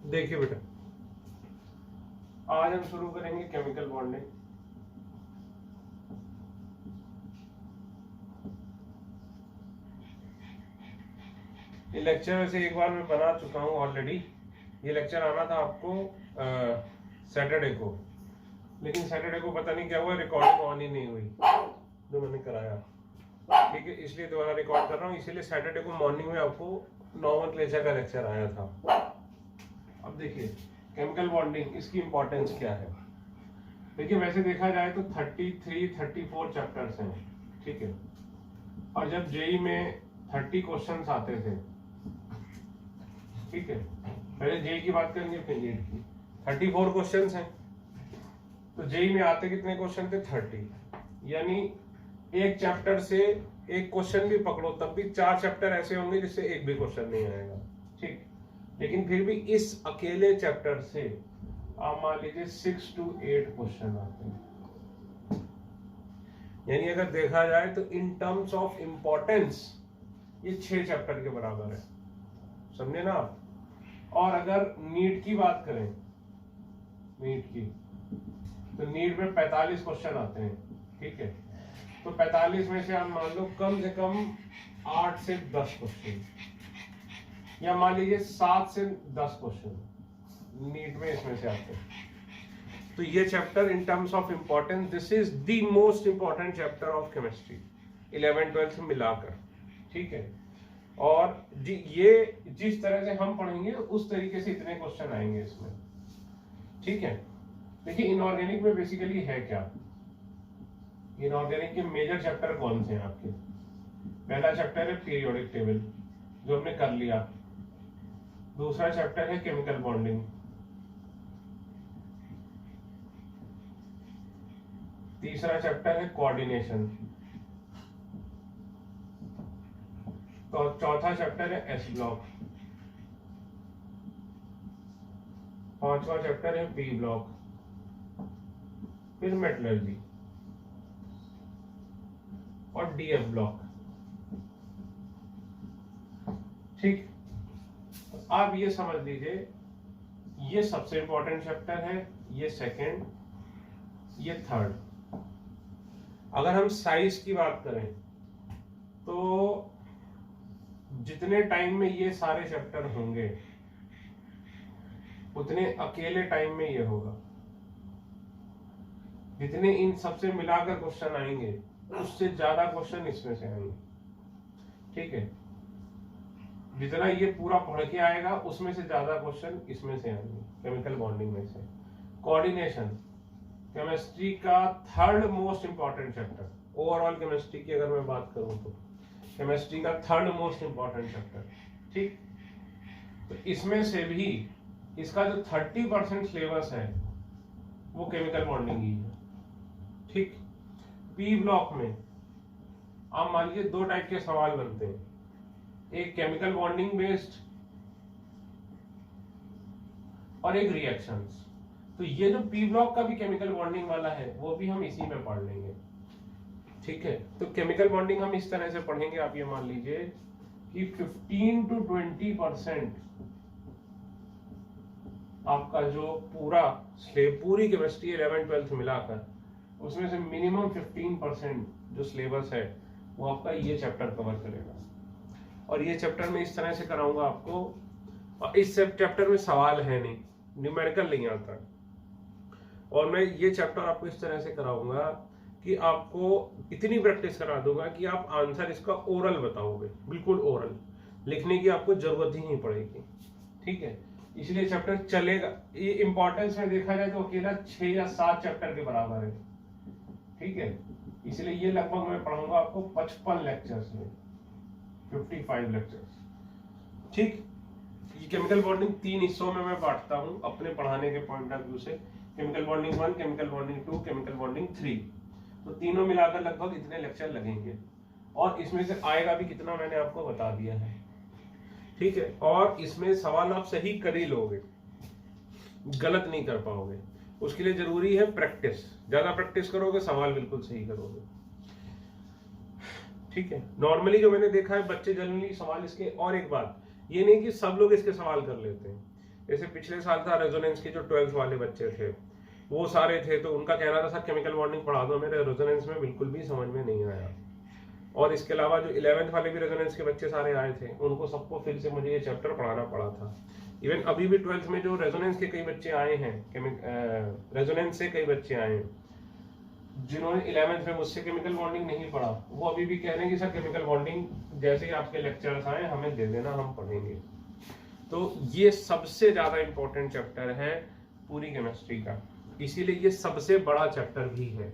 देखिए बेटा, आज हम शुरू करेंगे केमिकल बॉन्डिंग। ये लेक्चर वैसे एक बार मैं बना चुका हूँ ऑलरेडी। ये लेक्चर आना था आपको सैटरडे को, लेकिन सैटरडे को पता नहीं क्या हुआ, रिकॉर्डिंग ऑन ही नहीं हुई जो मैंने कराया। ठीक है, इसलिए दोबारा रिकॉर्ड कर रहा हूँ। इसीलिए सैटरडे को मॉर्निंग में आपको नॉमेनक्लेचर का लेक्चर आया था। अब देखिए केमिकल बॉन्डिंग, इसकी इंपॉर्टेंस क्या है। देखिए वैसे देखा जाए तो 33-34 चैप्टर्स हैं, ठीक है। और जब जेई में 30 क्वेश्चंस आते थे, ठीक है, पहले जेई की बात करेंगे फिर नीट की। 34 क्वेश्चंस हैं, तो जेई में आते कितने क्वेश्चन थे? 30। यानी एक चैप्टर से एक क्वेश्चन भी पकड़ो तब भी 4 चैप्टर ऐसे होंगे जिससे एक भी क्वेश्चन नहीं आएगा, ठीक। लेकिन फिर भी इस अकेले चैप्टर से आप मान लीजिए 6 to 8 क्वेश्चन आते हैं। यानी अगर देखा जाए तो इन टर्म्स ऑफ इंपॉर्टेंस ये 6 चैप्टर के बराबर है, समझे ना आप। और अगर नीट की बात करें, नीट की, तो नीट में 45 क्वेश्चन आते हैं, ठीक है। तो 45 में से आप मान लो कम से कम 8 से 10 क्वेश्चन, या मान लीजिए 7 से 10 क्वेश्चन नीट में इसमें से आते हैं। तो ये chapter in terms of importance, this is the most important chapter of chemistry 11th-12th मिलाकर, ठीक है। और ये जिस तरह से हम पढ़ेंगे उस तरीके से इतने क्वेश्चन आएंगे इसमें, ठीक है। देखिए इनऑर्गेनिक में बेसिकली है क्या, इनऑर्गेनिक के मेजर चैप्टर कौन से हैं आपके? पहला चैप्टर है पीरियोडिक टेबल, जो हमने कर लिया। दूसरा चैप्टर है केमिकल बॉन्डिंग। तीसरा चैप्टर है कोऑर्डिनेशन। तो चौथा चैप्टर है एस ब्लॉक। पांचवा चैप्टर है बी ब्लॉक, फिर मेटलर्जी और डीएफ ब्लॉक, ठीक। तो आप ये समझ लीजिए, ये सबसे इंपॉर्टेंट चैप्टर है, ये सेकंड, ये थर्ड। अगर हम साइज की बात करें तो जितने टाइम में ये सारे चैप्टर होंगे उतने अकेले टाइम में ये होगा। जितने इन सबसे मिलाकर क्वेश्चन आएंगे उससे ज्यादा क्वेश्चन इसमें से आएंगे, ठीक है। जितना ये पूरा पढ़ के आएगा उसमें से ज्यादा क्वेश्चन इसमें से आएंगे केमिकल बॉन्डिंग में से। कोऑर्डिनेशन केमिस्ट्री का third most important chapter, overall chemistry की अगर मैं बात करूं तो केमिस्ट्री का थर्ड मोस्ट इंपॉर्टेंट चैप्टर, ठीक। तो इसमें से भी इसका जो 30% सिलेबस है वो केमिकल बॉन्डिंग ही है, ठीक। पी ब्लॉक में आप मान लीजिए 2 टाइप के सवाल बनते हैं, एक केमिकल बॉन्डिंग बेस्ड और एक रिएक्शंस। तो ये जो पी ब्लॉक का भी केमिकल बॉन्डिंग वाला है वो भी हम इसी में पढ़ लेंगे, ठीक है। तो केमिकल बॉन्डिंग हम इस तरह से पढ़ेंगे, आप ये मान लीजिए कि 15 to 20% आपका जो पूरी केमिस्ट्री 11th-12th मिलाकर उसमें से मिनिमम 15% जो सिलेबस है वो आपका ये चैप्टर कवर करेगा। और ये चैप्टर में इस तरह से कराऊंगा आपको, और इस चैप्टर में सवाल है नहीं, न्यूमेरिकल नहीं आता। और मैं ये चैप्टर आपको इस तरह से कराऊंगा कि आपको इतनी प्रैक्टिस करा दूंगा कि आप आंसर इसका ओरल बताओगे, बिल्कुल ओरल, लिखने की आपको जरूरत ही नहीं पड़ेगी, ठीक है। इसलिए चैप्टर चलेगा। ये इंपॉर्टेंस में देखा जाए तो अकेला 6 या 7 चैप्टर के बराबर है, ठीक है। इसलिए ये लगभग मैं पढ़ाऊंगा आपको 55 लेक्चर्स में, 55 लेक्चर्स, ठीक। ये केमिकल बॉन्डिंग 3 हिस्सों में मैं बांटता हूं अपने पढ़ाने के पॉइंट ऑफ व्यू से, chemical bonding 1, chemical bonding 2, chemical bonding 3। तो तीनों मिलाकर लगभग इतने लेक्चर लगेंगे, और इसमें से आएगा भी कितना मैंने आपको बता दिया है, ठीक है। और इसमें सवाल आप सही कर ही लोगे, गलत नहीं कर पाओगे। उसके लिए जरूरी है प्रैक्टिस, ज्यादा प्रैक्टिस करोगे सवाल बिल्कुल सही करोगे, ठीक है। नॉर्मली जो मैंने देखा है बच्चे जनरली सवाल इसके, और एक बात ये नहीं कि सब लोग इसके सवाल कर लेते हैं, जैसे पिछले साल था रेजोनेंस के जो 12th वाले बच्चे थे वो सारे थे, तो उनका कहना था सर केमिकल बॉन्डिंग पढ़ा दो, मेरे रेजोनेंस में बिल्कुल भी समझ में नहीं आया। और इसके अलावा जो 11th वाले भी रेजोनेंस के बच्चे सारे आए थे, उनको सबको फिर से मुझे ये चैप्टर पढ़ाना पड़ा था। इवन अभी भी 12th में जो रेजोनेंस के कई बच्चे आए हैं, रेजोनेंस से कई बच्चे आए हैं जिन्होंने 11th में मुझसे केमिकल बॉन्डिंग नहीं पढ़ा, वो अभी भी कह रहे हैं कि सर केमिकल बॉन्डिंग जैसे ही आपके लेक्चर्स आए हमें दे देना, हम पढ़ेंगे। तो ये सबसे ज्यादा इंपॉर्टेंट चैप्टर है पूरी केमिस्ट्री का, इसीलिए ये सबसे बड़ा चैप्टर भी है,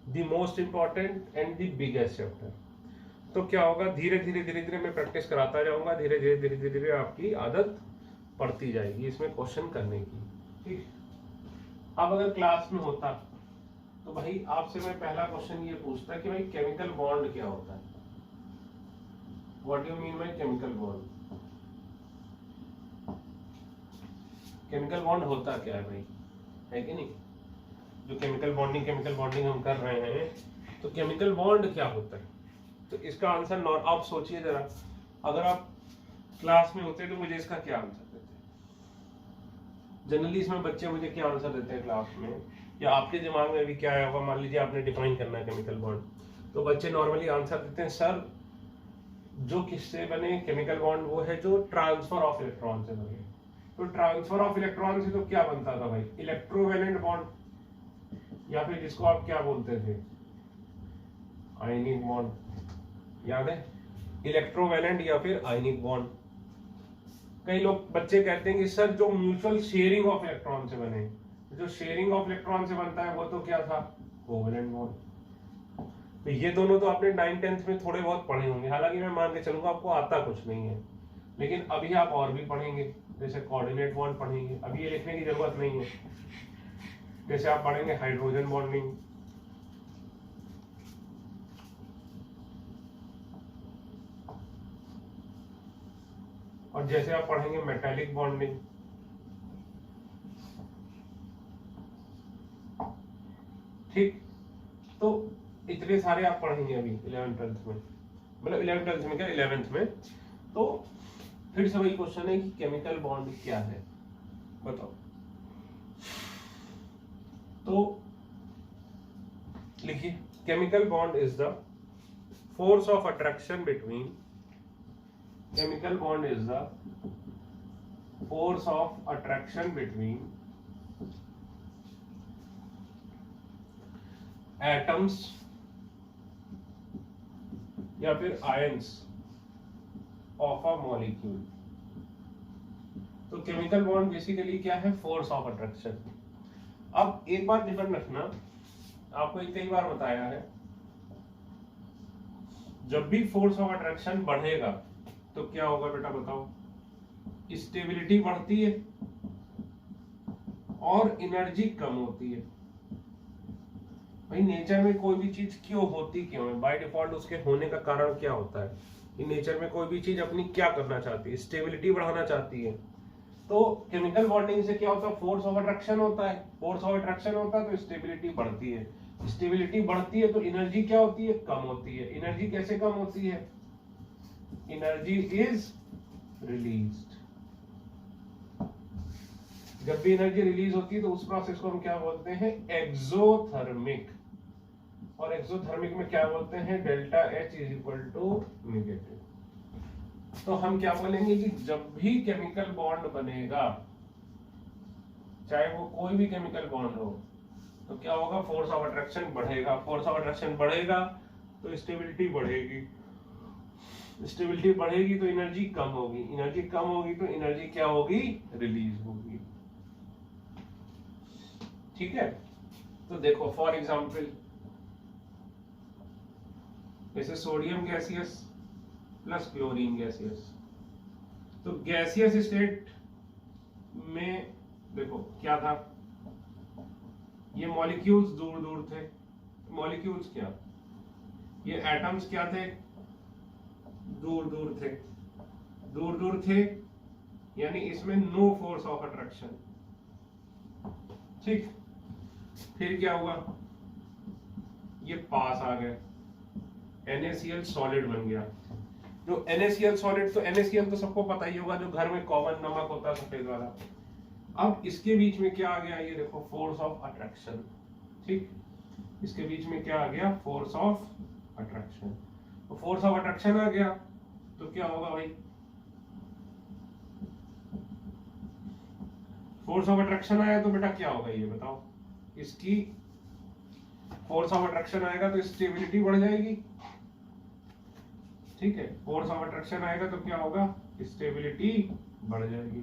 the most important and the biggest chapter. तो क्या होगा, धीरे धीरे मैं प्रैक्टिस कराता जाऊंगा, धीरे धीरे आपकी आदत पड़ती जाएगी इसमें क्वेश्चन करने की। ठीक, अब अगर क्लास में होता तो भाई आपसे मैं पहला क्वेश्चन ये पूछता कि भाई केमिकल बॉन्ड क्या होता है, what do you mean by chemical bond? Chemical bond होता क्या है भाई, है कि नहीं? जो केमिकल बॉन्डिंग हम कर रहे हैं, तो केमिकल बॉन्ड क्या होता है? तो इसका आंसर आप सोचिए जरा, अगर आप क्लास में होते तो मुझे इसका क्या आंसर देते? जनरली इसमें बच्चे मुझे क्या आंसर देते हैं क्लास में, या आपके दिमाग में भी क्या आया होगा, मान लीजिए आपने डिफाइन करना है केमिकल बॉन्ड, तो बच्चे नॉर्मली आंसर देते हैं सर जो किससे बने केमिकल बॉन्ड, वो है जो ट्रांसफर ऑफ इलेक्ट्रॉन से बने। तो ट्रांसफर ऑफ इलेक्ट्रॉन से तो क्या बनता था भाई, इलेक्ट्रोवैलेंट बॉन्ड, या फिर जिसको आप क्या बोलते थे, आयनिक बॉन्ड, याद है? इलेक्ट्रोवैलेंट या फिर आयनिक बॉन्ड। कई लोग बच्चे कहते हैं कि सर जो म्यूचुअल शेयरिंग ऑफ इलेक्ट्रॉन से बने, जो शेयरिंग ऑफ इलेक्ट्रॉन से बनता है वो तो क्या था, कोवैलेंट बॉन्ड। तो ये दोनों तो आपने 9th-10th में थोड़े बहुत पढ़े होंगे, हालांकि मैं मान के चलूंगा आपको आता कुछ नहीं है, लेकिन अभी आप और भी पढ़ेंगे, जैसे कोऑर्डिनेट बॉन्ड पढ़ेंगे, अभी ये लिखने की जरूरत नहीं है। जैसे आप पढ़ेंगे हाइड्रोजन बॉन्डिंग, और जैसे आप पढ़ेंगे मेटालिक बॉन्डिंग, ठीक। तो इतने सारे आप पढ़ेंगे अभी 11th-12th में, मतलब 11th-12th में क्या 11th में। तो फिर से वही क्वेश्चन है कि केमिकल बॉन्ड क्या है, बताओ। तो लिखिए, chemical bond is the force of attraction between, chemical bond is the force of attraction between atoms या फिर आयंस ऑफ अ मॉलिक्यूल। तो केमिकल बॉन्ड बेसिकली क्या है, फोर्स ऑफ अट्रैक्शन। अब एक बात ध्यान रखना, आपको कई बार बताया है, जब भी फोर्स ऑफ अट्रैक्शन बढ़ेगा तो क्या होगा बेटा बताओ, स्टेबिलिटी बढ़ती है और एनर्जी कम होती है। भाई नेचर में कोई भी चीज क्यों होती, क्यों है, बाय डिफॉल्ट उसके होने का कारण क्या होता है कि नेचर में कोई भी चीज अपनी क्या करना चाहती है, स्टेबिलिटी बढ़ाना चाहती है। तो केमिकल बॉन्डिंग से क्या होता है, फोर्स ऑफ अट्रैक्शन होता है, फोर्स ऑफ अट्रैक्शन होता है तो स्टेबिलिटी बढ़ती है, स्टेबिलिटी बढ़ती है तो एनर्जी क्या होती है, कम होती है। एनर्जी कैसे कम होती है, एनर्जी इज रिलीज्ड। जब भी एनर्जी रिलीज होती है तो उस प्रोसेस को हम क्या बोलते हैं, एक्सोथर्मिक। और एक्सोथर्मिक में क्या बोलते हैं, delta H is equal to negative. तो हम क्या बोलेंगे कि जब भी केमिकल बॉन्ड बनेगा, चाहे वो कोई भी केमिकल बॉन्ड हो, तो क्या होगा, फोर्स ऑफ अट्रैक्शन बढ़ेगा। फोर्स ऑफ अट्रैक्शन बढ़ेगा तो स्टेबिलिटी बढ़ेगी, स्टेबिलिटी बढ़ेगी तो एनर्जी कम होगी, एनर्जी कम होगी तो एनर्जी क्या होगी, रिलीज होगी। ठीक है। तो देखो फॉर एग्जांपल, जैसे sodium gaseous plus chlorine gaseous, तो गैसियस स्टेट में देखो क्या था, ये मॉलिक्यूल्स दूर दूर थे, मॉलिक्यूल्स क्या, ये एटम्स क्या थे, दूर दूर थे, दूर दूर थे, यानी इसमें नो फोर्स ऑफ अट्रैक्शन। ठीक, फिर क्या हुआ, ये पास आ गए, NaCl सॉलिड बन गया। जो NaCl सॉलिड, तो NaCl तो सबको पता ही होगा, जो घर में कॉमन नमक होता है सफेद वाला, अब इसके बीच में क्या आ गया, ये देखो फोर्स ऑफ अट्रैक्शन। ठीक, इसके बीच में क्या आ गया, फोर्स ऑफ अट्रैक्शन। तो फोर्स ऑफ अट्रैक्शन आ गया तो क्या होगा भाई, फोर्स ऑफ अट्रैक्शन आया तो बेटा क्या होगा ये बताओ, इसकी फोर्स ऑफ अट्रैक्शन आएगा तो स्टेबिलिटी बढ़ जाएगी। ठीक है, फोर्स ऑफ अट्रैक्शन आएगा तो क्या होगा, स्टेबिलिटी बढ़ जाएगी।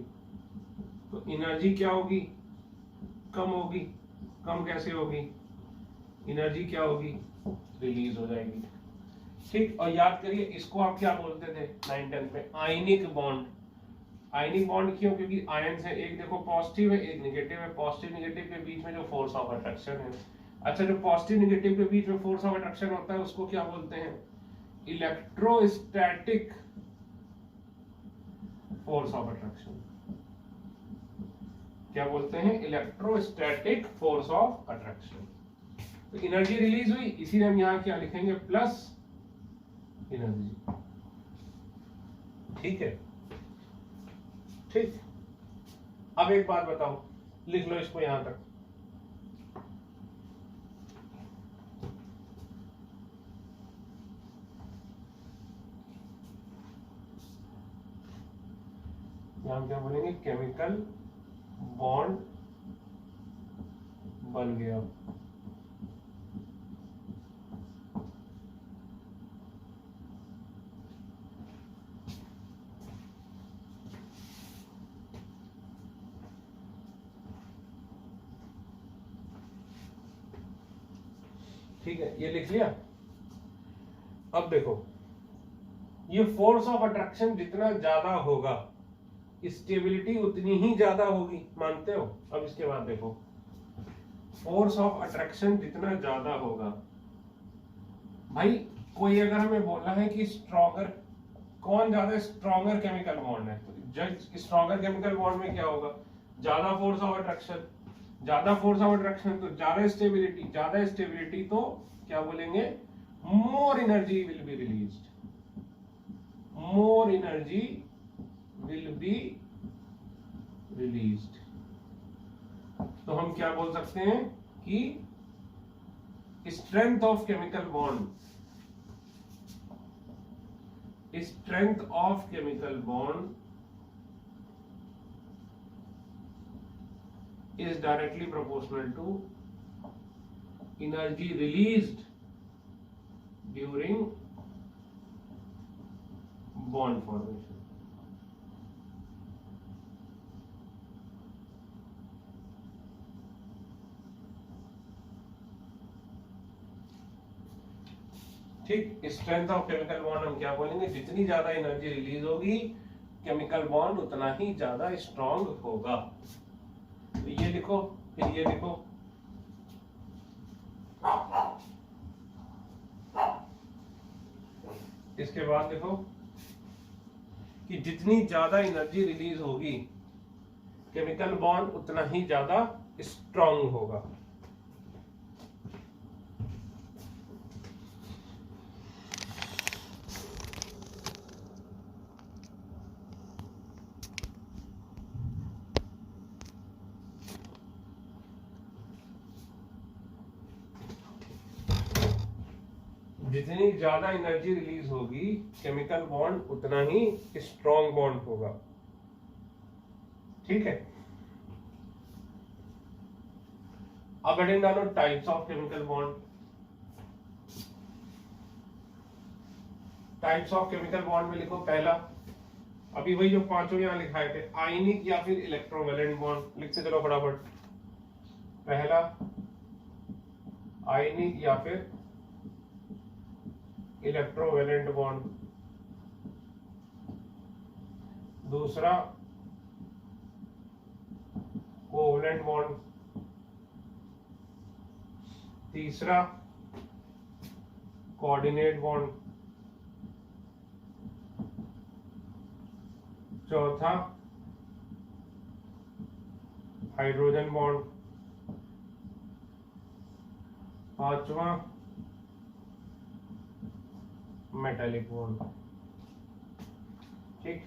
तो एनर्जी क्या होगी, कम होगी। कम कैसे होगी, एनर्जी क्या होगी, रिलीज हो जाएगी। ठीक, और याद करिए इसको आप क्या बोलते थे 9th-10th में, आयनिक बॉन्ड। आयनिक बॉन्ड क्यों, क्योंकि आयन है, एक देखो पॉजिटिव है एक नेगेटिव है, पॉजिटिव नेगेटिव के बीच में जो फोर्स ऑफ अट्रैक्शन है। अच्छा, जो पॉजिटिव नेगेटिव के बीच में फोर्स ऑफ अट्रैक्शन होता है उसको क्या बोलते हैं, इलेक्ट्रोस्टैटिक फोर्स ऑफ अट्रैक्शन। क्या बोलते हैं, इलेक्ट्रोस्टैटिक फोर्स ऑफ अट्रैक्शन। तो एनर्जी रिलीज हुई, इसीलिए हम यहां क्या लिखेंगे, प्लस एनर्जी। ठीक है, ठीक। अब एक बात बताओ, लिख लो इसको यहां तक। यहां क्या बोलेंगे, केमिकल बॉन्ड बन गया। ठीक है, ये लिख लिया। अब देखो, ये फोर्स ऑफ अट्रैक्शन जितना ज्यादा होगा स्टेबिलिटी उतनी ही ज्यादा होगी, मानते हो। अब इसके बाद देखो, फोर्स ऑफ अट्रैक्शन जितना ज्यादा होगा, भाई कोई अगर हमें बोलना है कि स्ट्रॉन्गर, कौन ज्यादा स्ट्रॉन्गर केमिकल बॉन्ड है, तो स्ट्रॉन्गर केमिकल बॉन्ड में क्या होगा, ज्यादा फोर्स ऑफ अट्रैक्शन। ज्यादा फोर्स ऑफ अट्रैक्शन तो ज्यादा स्टेबिलिटी, ज्यादा स्टेबिलिटी तो क्या बोलेंगे, more energy will be released, more energy will be released. तो हम क्या बोल सकते हैं कि strength of chemical bond, strength of chemical bond is directly proportional to energy released during bond formation. ठीक, स्ट्रेंथ ऑफ केमिकल बॉन्ड हम क्या बोलेंगे, जितनी ज्यादा एनर्जी रिलीज होगी केमिकल बॉन्ड उतना ही ज्यादा स्ट्रॉन्ग होगा। तो ये लिखो, फिर ये लिखो, इसके बाद देखो कि जितनी ज्यादा एनर्जी रिलीज होगी केमिकल बॉन्ड उतना ही ज्यादा स्ट्रॉन्ग होगा। जितनी ज्यादा एनर्जी रिलीज होगी केमिकल बॉन्ड उतना ही स्ट्रॉन्ग बॉन्ड होगा। ठीक है, अब हेडिंग डालो types of chemical bond. Types of chemical bond में लिखो पहला, अभी वही जो पांचों यहां लिखाए थे, आयनिक या फिर इलेक्ट्रोवैलेंट बॉन्ड। लिखते चलो फटाफट। पहला आयनिक या फिर इलेक्ट्रोवैलेंट बॉन्ड, दूसरा कोवलेंट बॉन्ड, तीसरा कोऑर्डिनेट बॉन्ड, चौथा हाइड्रोजन बॉन्ड, पांचवा मेटालिक बॉन्ड। ठीक,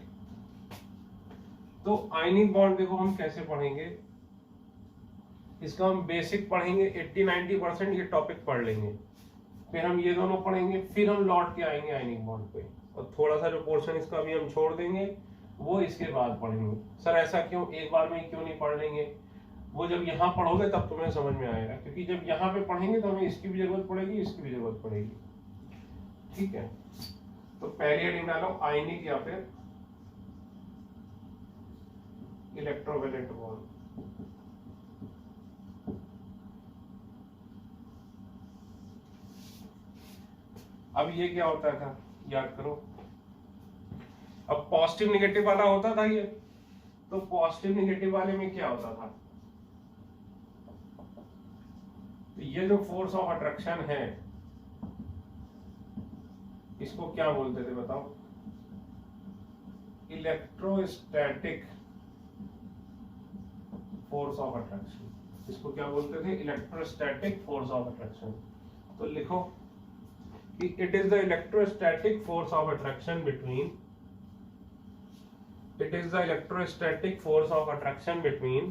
तो आयनिक बॉन्ड देखो हम कैसे पढ़ेंगे, इसका हम बेसिक पढ़ेंगे 80-90% ये टॉपिक पढ़ लेंगे, फिर हम ये दोनों पढ़ेंगे, फिर हम लौट के आएंगे आयनिक बॉन्ड पे, और थोड़ा सा जो पोर्शन इसका भी हम छोड़ देंगे वो इसके बाद पढ़ेंगे। सर ऐसा क्यों, एक बार में क्यों नहीं पढ़ लेंगे? वो जब यहाँ पढ़ोगे तब तुम्हें समझ में आएगा, क्योंकि जब यहाँ पे पढ़ेंगे तो हमें इसकी भी जरूरत पड़ेगी, इसकी भी जरूरत पड़ेगी। ठीक है, तो पहली हेडिंग डालो आयनिक या फिर इलेक्ट्रोवैलेंट बॉन्ड। अब ये क्या होता था याद करो, अब पॉजिटिव निगेटिव वाला होता था ये, तो पॉजिटिव निगेटिव वाले में क्या होता था, तो ये जो फोर्स ऑफ अट्रैक्शन है इसको क्या बोलते थे बताओ? Electrostatic force of attraction. इसको क्या बोलते थे? Electrostatic force of attraction. तो लिखो कि it is the electrostatic force of attraction between, it is the electrostatic force of attraction between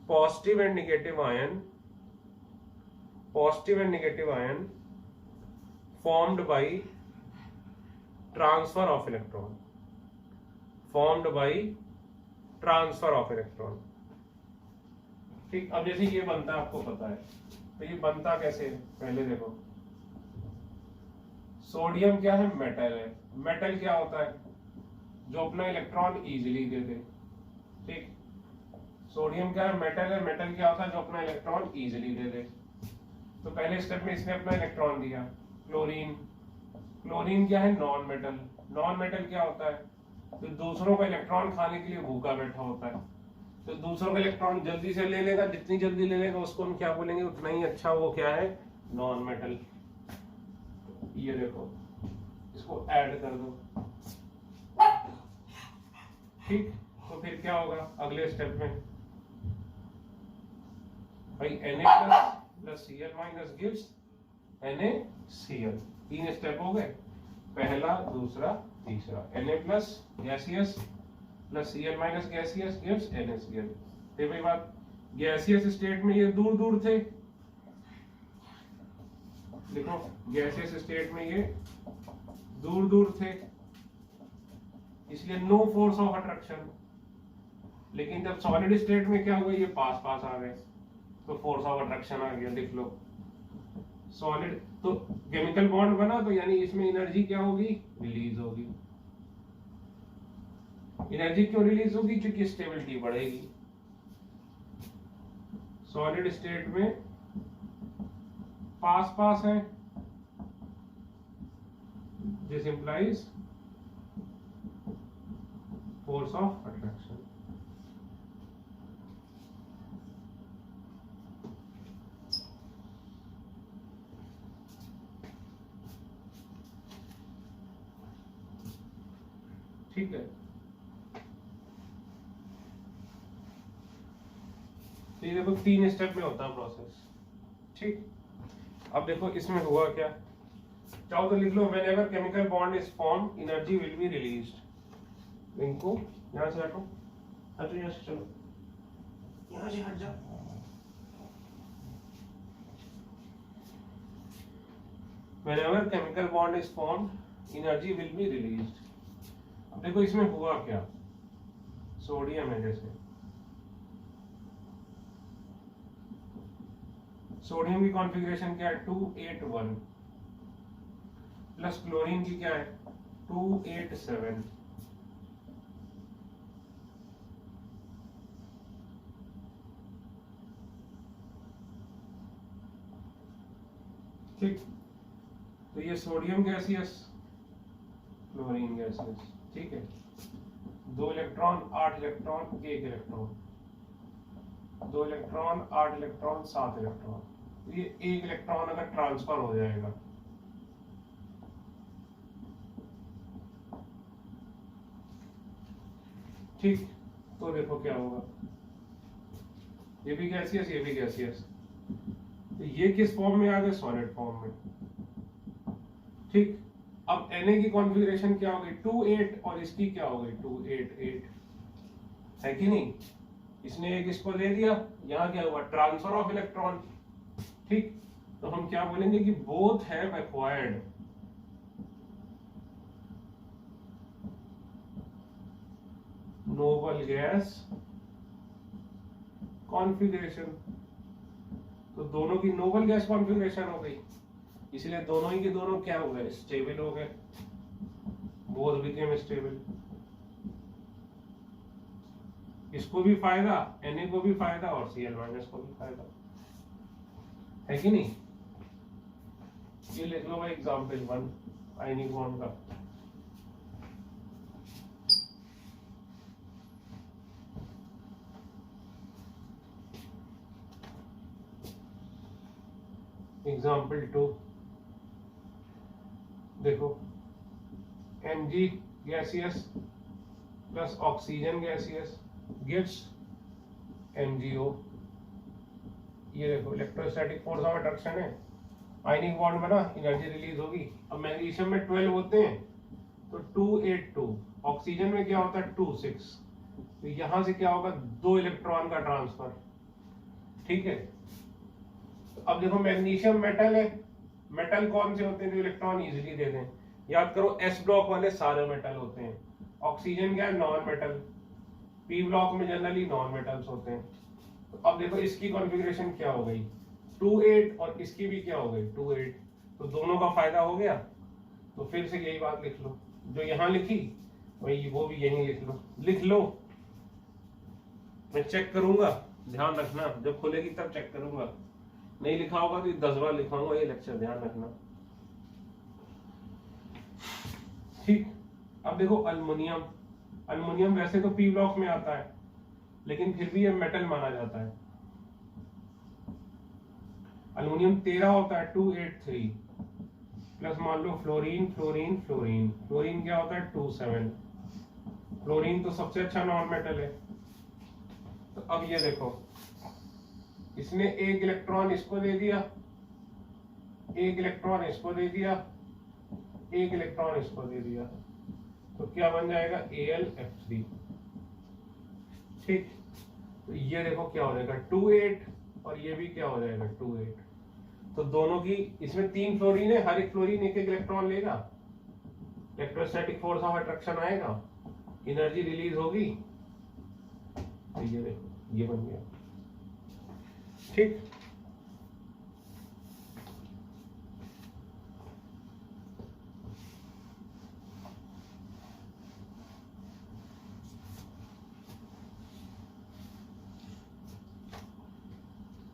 positive and negative ion formed by transfer of electron, ठीक। अब जैसे ये बनता है आपको पता है, तो ये बनता कैसे है पहले देखो, सोडियम क्या है? मेटल है। मेटल क्या होता है? जो अपना इलेक्ट्रॉन इजीली दे दे, ठीक। सोडियम क्या है? मेटल है। मेटल क्या होता है? जो अपना इलेक्ट्रॉन इजीली दे दे। तो पहले स्टेप में इसने अपना इलेक्ट्रॉन दिया। क्लोरीन क्या है? Non metal. नॉन मेटल क्या होता है? तो दूसरों का इलेक्ट्रॉन खाने के लिए भूखा बैठा होता है, तो दूसरों का इलेक्ट्रॉन जल्दी से ले लेगा, जितनी जल्दी ले लेगा उसको हम क्या बोलेंगे? उतना ही अच्छा। वो क्या है? Non metal. ये देखो, इसको ऐड कर दो, ठीक। तो फिर क्या होगा अगले स्टेप में? भाई Na plus Cl minus gives NaCl। 3 step हो गए, पहला, दूसरा, तीसरा। Na plus gaseous plus Cl minus gaseous gives NaCl। फिर भाई बात, गैसियस स्टेट में ये दूर दूर थे, देखो गैसियस स्टेट में ये दूर दूर थे, इसलिए नो फोर्स ऑफ अट्रैक्शन। लेकिन जब सॉलिड स्टेट में क्या हुआ? ये पास पास आ गए, तो फोर्स ऑफ अट्रैक्शन आ गया। लिख लो सॉलिड, तो केमिकल बॉन्ड बना, तो यानी इसमें एनर्जी क्या होगी? रिलीज होगी। एनर्जी क्यों रिलीज होगी? क्योंकि स्टेबिलिटी बढ़ेगी। सॉलिड स्टेट में पास पास है, this implies force of attraction. ठीक है, तो ये देखो 3 स्टेप में होता है प्रोसेस, ठीक। अब देखो इसमें हुआ क्या, चाहो तो लिख लो, whenever chemical bond is form energy will be released. इनको यहां से हटो, हटो यहां से, चलो यहां से हट जाओ। Whenever chemical bond is formed energy will be released. अब देखो इसमें हुआ क्या, सोडियम है, जैसे सोडियम की कॉन्फ़िगरेशन क्या है? 281 प्लस क्लोरीन की क्या है? 287। ठीक, तो ये सोडियम गैसियस, क्लोरीन गैसियस, ठीक है। 2 electron 8 electron 1 electron, 2 electron 8 electron 7 electron. ये 1 इलेक्ट्रॉन अगर ट्रांसफर हो जाएगा, ठीक, तो देखो क्या होगा, ये भी गैसियस, ये भी गैसियस, तो ये किस फॉर्म में आ गए? सॉलिड फॉर्म में, ठीक। अब Na की कॉन्फ़िगरेशन क्या हो गई? 28, और इसकी क्या हो गई? 288। है कि नहीं? इसने एक इसको दे दिया, यहाँ क्या हुआ? Transfer of electron. ठीक, तो हम क्या बोलेंगे कि both have acquired noble gas configuration. तो दोनों की नोबल गैस कॉन्फ़िगरेशन हो गई, इसलिए दोनों ही के दोनों क्या हो गए? स्टेबल हो गए, बोथ बिकेम स्टेबल। इसको भी फायदा, Na को भी फायदा और Cl- को भी फायदा, है कि नहीं? ये लिख लो भाई एग्जांपल 1 आयनिक बॉन्ड का। एग्जांपल 2 देखो, Mg gaseous plus oxygen gaseous gives MgO। ये देखो इलेक्ट्रोस्टैटिक फोर्स ऑफ अट्रैक्शन है, आयनिक बॉन्ड बना, एनर्जी रिलीज होगी। अब मैग्नीशियम में 12 होते हैं तो 282, ऑक्सीजन में क्या होता है? 26। तो यहां से क्या होगा? 2 इलेक्ट्रॉन का ट्रांसफर। ठीक है, तो अब देखो मैग्नीशियम मेटल है, मेटल कौन से होते हैं जो इलेक्ट्रॉन इजीली दे दें? याद करो, एस ब्लॉक वाले सारे मेटल होते हैं। ऑक्सीजन क्या है? Non metal. पी ब्लॉक में जनरली नॉन मेटल्स होते हैं। तो अब देखो इसकी कॉन्फ़िगरेशन क्या हो गई? 28 और इसकी भी क्या हो गई? 28। तो दोनों का फायदा हो गया। तो फिर से यही बात लिख लो जो यहां लिखी, वही वो भी यहीं लिख लो। लिख लो, मैं चेक करूंगा, ध्यान रखना, जब खुलेगी तब चेक करूंगा। नहीं लिखा होगा तो 10 बार लिखाऊंगा ये लेक्चर, ध्यान रखना। ठीक, अब देखो अल्युमिनियम। अल्युमिनियम वैसे तो पी ब्लॉक में आता है, लेकिन फिर भी ये मेटल माना जाता है। अल्युमिनियम 13 होता है 283, प्लस मान लो फ्लोरीन फ्लोरीन फ्लोरीन, फ्लोरीन क्या होता है? 27। फ्लोरीन तो सबसे अच्छा नॉन मेटल है। तो अब ये देखो, इसने एक इलेक्ट्रॉन इसको दे दिया, एक इलेक्ट्रॉन इसको दे दिया, एक इलेक्ट्रॉन इसको दे दिया, तो क्या बन जाएगा? AlF3। ठीक, तो ये देखो क्या हो जाएगा? 28 और ये भी क्या हो जाएगा? 28। तो दोनों की, इसमें 3 फ्लोरीन है, हर एक फ्लोरीन एक एक इलेक्ट्रॉन लेगा, इलेक्ट्रोस्टैटिक फोर्स ऑफ अट्रैक्शन आएगा, एनर्जी रिलीज होगी। तो ये देखो ये बन गया। ठीक,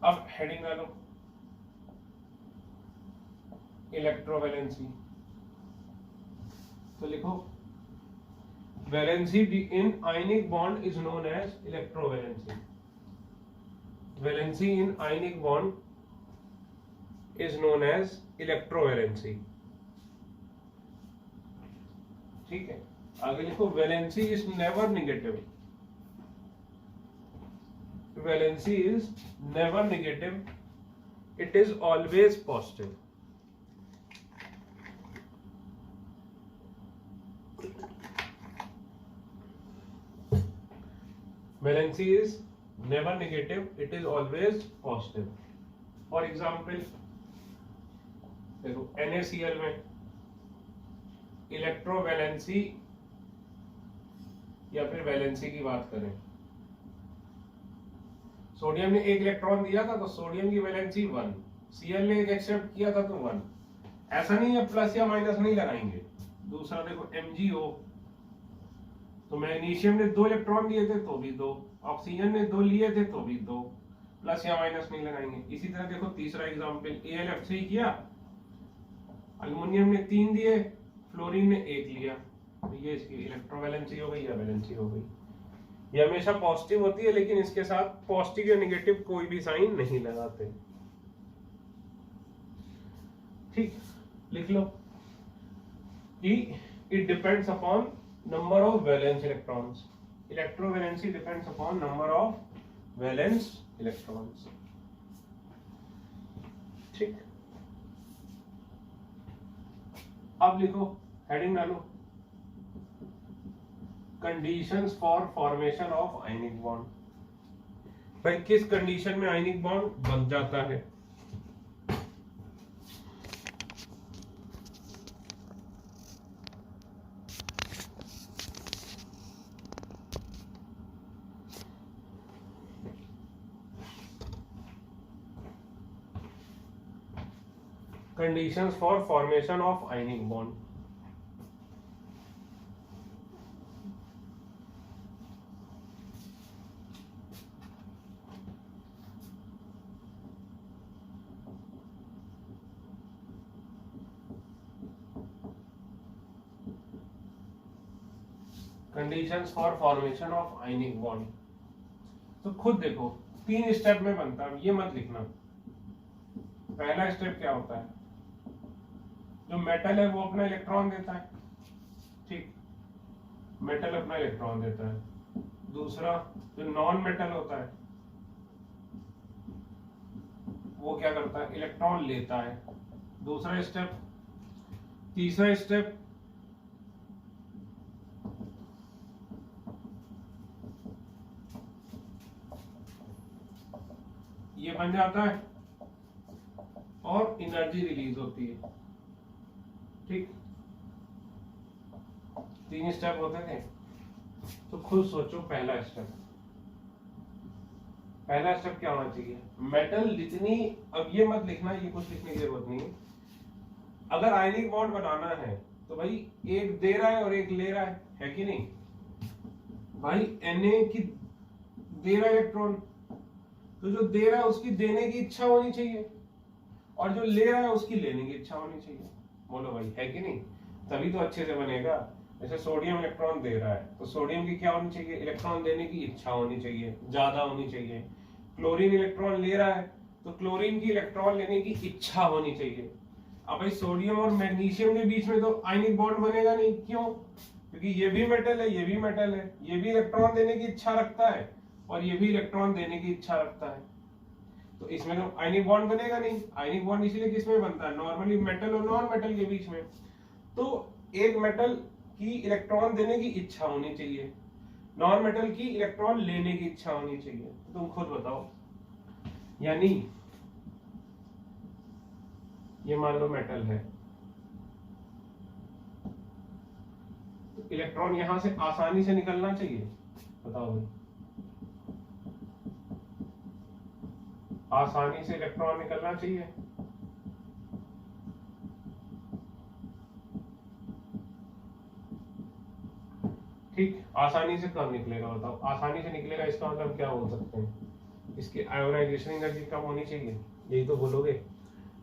अब हेडिंग डालो, इलेक्ट्रोवैलेंसी। तो लिखो valency in ionic bond is known as electrovalency. Valency in ionic bond is known as electrovalency. ठीक है, आगे लिखो valency is never negative. Valency is never negative, it is always positive. Valency is never negative, it is always positive. For example, देखो NaCl में electrovalency या फिर valency की बात करें, सोडियम ने एक इलेक्ट्रॉन दिया था तो सोडियम की वैलेंसी 1, Cl ने एक एक्सेप्ट किया था तो 1। ऐसा नहीं है प्लस या माइनस नहीं लगाएंगे। दूसरा देखो MgO, तो मैग्नीशियम ने 2 इलेक्ट्रॉन दिए थे तो भी 2, ऑक्सीजन ने 2 लिए थे तो भी 2, प्लस या माइनस नहीं लगाएंगे। इसी तरह देखो तीसरा एग्जांपल, AlF3 किया, अल्युमिनियम ने 3 दिए, फ्लोरीन ने 1 लिया, तो ये इसकी इलेक्ट्रोवैलेंसी हो गई या वैलेंसी हो गई। ये हमेशा पॉजिटिव होती है, लेकिन इसके साथ पॉजिटिव या नेगेटिव कोई भी साइन नहीं लगाते। ठीक, लिख लो कि it depends upon number of valence electrons. Electrovalency depends upon number of valence electrons. ठीक, अब लिखो, हेडिंग डालो conditions for formation of ionic bond. भाई किस कंडीशन में आयनिक बॉन्ड बन जाता है? Conditions for formation of ionic bond. Conditions for formation of ionic bond. तो खुद देखो 3 स्टेप में बनता है, ये मत लिखना। पहला स्टेप क्या होता है? जो मेटल है वो अपना इलेक्ट्रॉन देता है, ठीक, मेटल अपना इलेक्ट्रॉन देता है। दूसरा जो नॉन मेटल होता है वो क्या करता है? इलेक्ट्रॉन लेता है। दूसरा स्टेप। तीसरा स्टेप ये बन जाता है और एनर्जी रिलीज होती है, ठीक। 3 स्टेप होते थे। तो खुद सोचो पहला स्टेप क्या होना चाहिए? मेटल जितनी, अब ये मत लिखना, ये कुछ लिखने की जरूरत नहीं। अगर आयनिक बॉन्ड बनाना है तो भाई एक दे रहा है और एक ले रहा है कि नहीं? भाई Na की दे रहा है इलेक्ट्रॉन, तो जो दे रहा है उसकी देने की इच्छा होनी चाहिए और जो ले रहा है उसकी लेने की इच्छा होनी चाहिए। बोलो भाई, है कि नहीं? तभी तो अच्छे से बनेगा। जैसे सोडियम इलेक्ट्रॉन दे रहा है तो सोडियम की क्या होनी चाहिए? इलेक्ट्रॉन देने की इच्छा होनी चाहिए, ज्यादा होनी चाहिए। क्लोरीन इलेक्ट्रॉन ले रहा है तो क्लोरीन की इलेक्ट्रॉन लेने की इच्छा होनी चाहिए। अब भाई सोडियम और मैग्नीशियम के बीच में तो आयनिक बॉन्ड बनेगा नहीं। क्यों? क्योंकि ये भी मेटल है, ये भी मेटल है, ये भी इलेक्ट्रॉन देने की इच्छा रखता है और ये भी इलेक्ट्रॉन देने की इच्छा रखता है। तो इसमें तो आयनिक बॉन्ड बनेगा नहीं। आयनिक बॉन्ड इसलिए किसमें बनता है? नॉर्मली मेटल और नॉन मेटल के बीच में। तो एक मेटल की इलेक्ट्रॉन देने की इच्छा होनी चाहिए, नॉन मेटल की इलेक्ट्रॉन लेने की इच्छा होनी चाहिए। तो तुम खुद बताओ। यानी ये मान लो मेटल है, तो इलेक्ट्रॉन यहां से आसानी से निकलना चाहिए। बताओ भाई, आसानी से इलेक्ट्रॉन निकलना चाहिए। ठीक, आसानी से कब निकलेगा? बताओ। आसानी से निकलेगा इसका मतलब क्या बोल सकते हैं? इसकी आयोनाइजेशन एनर्जी कम होनी चाहिए, यही तो बोलोगे।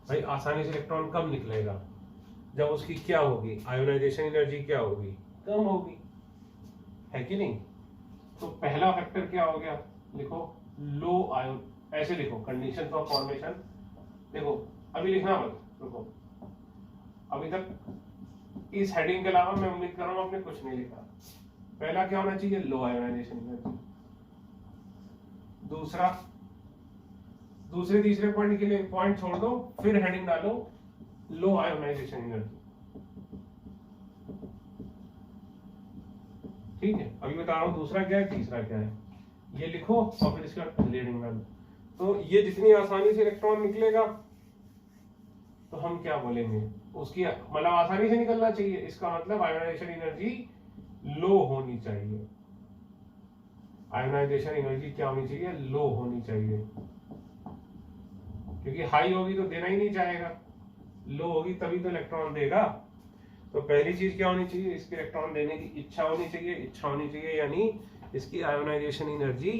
भाई आसानी से इलेक्ट्रॉन कब निकलेगा? जब उसकी क्या होगी? आयोनाइजेशन एनर्जी क्या होगी? कम होगी, है कि नहीं? तो पहला फैक्टर क्या हो गया? लिखो लो आयोन, ऐसे लिखो कंडीशन फॉर फॉर्मेशन। देखो अभी लिखना मत, रुको। अभी तक इस हेडिंग के अलावा मैं उम्मीद कर रहा हूं आपने कुछ नहीं लिखा। पहला क्या होना चाहिए? Low ionization energy. दूसरा, दूसरे तीसरे पॉइंट के लिए पॉइंट छोड़ दो, फिर हेडिंग डालो लो आयोनाइजेशन एनर्जी। ठीक है, अभी बता रहा हूं दूसरा क्या है, तीसरा क्या है, ये लिखो और फिर इसका लीडिंग डालो। तो ये जितनी आसानी से इलेक्ट्रॉन निकलेगा तो हम क्या बोलेंगे? उसकी मतलब आसानी से निकलना चाहिए, इसका मतलब आयोनाइजेशन एनर्जी लो होनी चाहिए। आयोनाइजेशन एनर्जी क्या होनी चाहिए? लो होनी चाहिए, क्योंकि हाई होगी तो देना ही नहीं चाहेगा, लो होगी तभी तो इलेक्ट्रॉन देगा। तो पहली चीज क्या होनी चाहिए? इसके इलेक्ट्रॉन देने की इच्छा होनी चाहिए। इच्छा होनी चाहिए यानी इसकी आयोनाइजेशन एनर्जी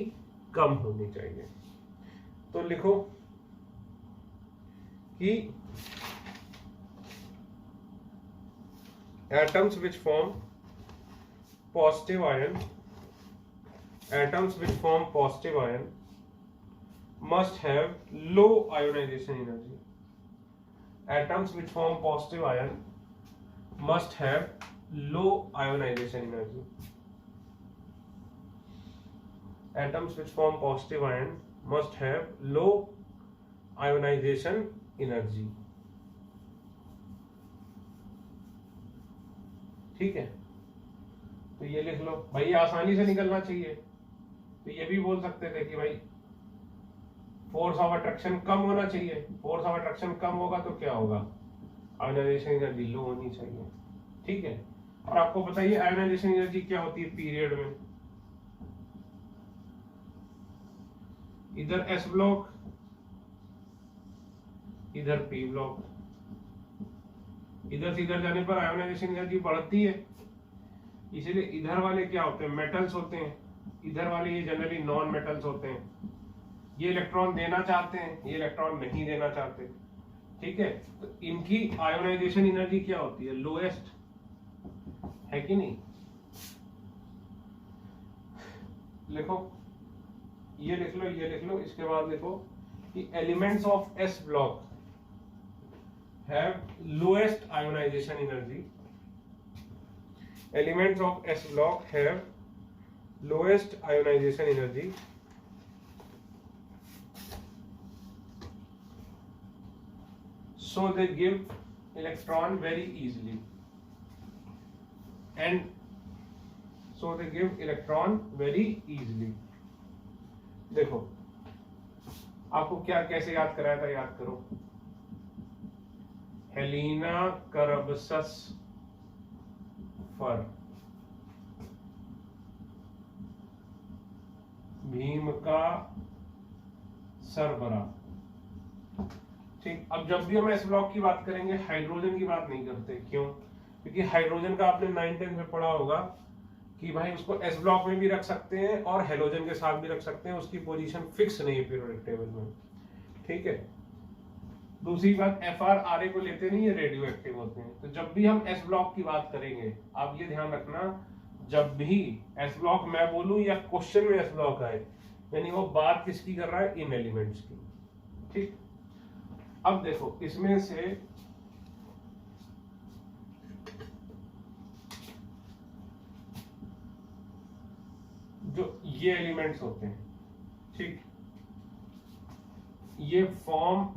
कम होनी चाहिए। तो लिखो कि atoms which form positive ion must have low ionization energy. Atoms which form positive ion must have low ionization energy. Atoms which form positive ion must have low ionization energy. ठीक है, तो ये लिख लो भाई, ये आसानी से निकलना चाहिए। तो ये भी बोल सकते थे कि भाई फोर्स ऑफ अट्रैक्शन कम होना चाहिए, फोर्स ऑफ अट्रैक्शन कम होगा तो क्या होगा, आयोनाइजेशन एनर्जी लो होनी चाहिए। ठीक है, और आपको बताइए आयोनाइजेशन एनर्जी क्या होती है पीरियड में, इधर एस ब्लॉक इधर पी ब्लॉक, इधर से इधर जाने पर आयोनाइजेशन एनर्जी बढ़ती है, इसीलिए इधर वाले क्या होते हैं, मेटल्स होते हैं, इधर वाले ये जनरली नॉन मेटल्स होते हैं। ये इलेक्ट्रॉन देना चाहते हैं, ये इलेक्ट्रॉन नहीं देना चाहते। ठीक है, तो इनकी आयोनाइजेशन एनर्जी क्या होती है, लोएस्ट है कि नहीं। लिखो, ये लिख लो, ये लिख लो, इसके बाद लिखो कि elements of S block have lowest ionization energy, elements of S block have lowest ionization energy so they give electron very easily and so they give electron very easily। देखो आपको क्या कैसे याद कराया था, याद करो, हेलिना करबसस फर, भीम का सरबरा। ठीक, अब जब भी हम एस ब्लॉक की बात करेंगे हाइड्रोजन की बात नहीं करते, क्यों, क्योंकि हाइड्रोजन का आपने 9th-10th में पढ़ा होगा कि भाई उसको एस ब्लॉक में भी रख सकते हैं और हेलोजन के साथ भी रख सकते हैं, उसकी पोजीशन फिक्स नहीं है पीरियोडिक टेबल में। ठीक है, दूसरी बात FR RA को लेते नहीं, ये रेडियो एक्टिव होते हैं। तो जब भी हम एस ब्लॉक की बात करेंगे आप ये ध्यान रखना, जब भी एस ब्लॉक मैं बोलूं या क्वेश्चन में एस ब्लॉक आए, यानी वो बात किसकी कर रहा है, इन एलिमेंट्स की। ठीक, अब देखो इसमें से जो ये एलिमेंट्स होते हैं, ठीक, ये फॉर्म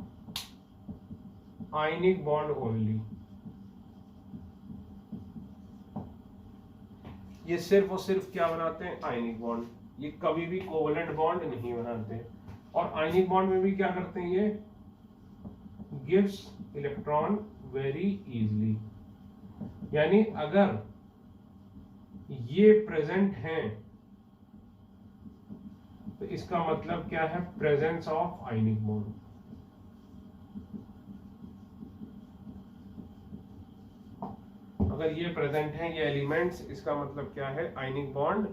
आयनिक बॉन्ड ओनली, ये सिर्फ और सिर्फ क्या बनाते हैं, आयनिक बॉन्ड, ये कभी भी कोवलेंट बॉन्ड नहीं बनाते। और आयनिक बॉन्ड में भी क्या करते हैं, ये गिव्स इलेक्ट्रॉन वेरी इजीली, यानी अगर ये प्रेजेंट हैं तो इसका मतलब क्या है, प्रेजेंस ऑफ आयनिक बॉन्ड। अगर ये प्रेजेंट है, ये एलिमेंट्स, इसका मतलब क्या है, आयनिक बॉन्ड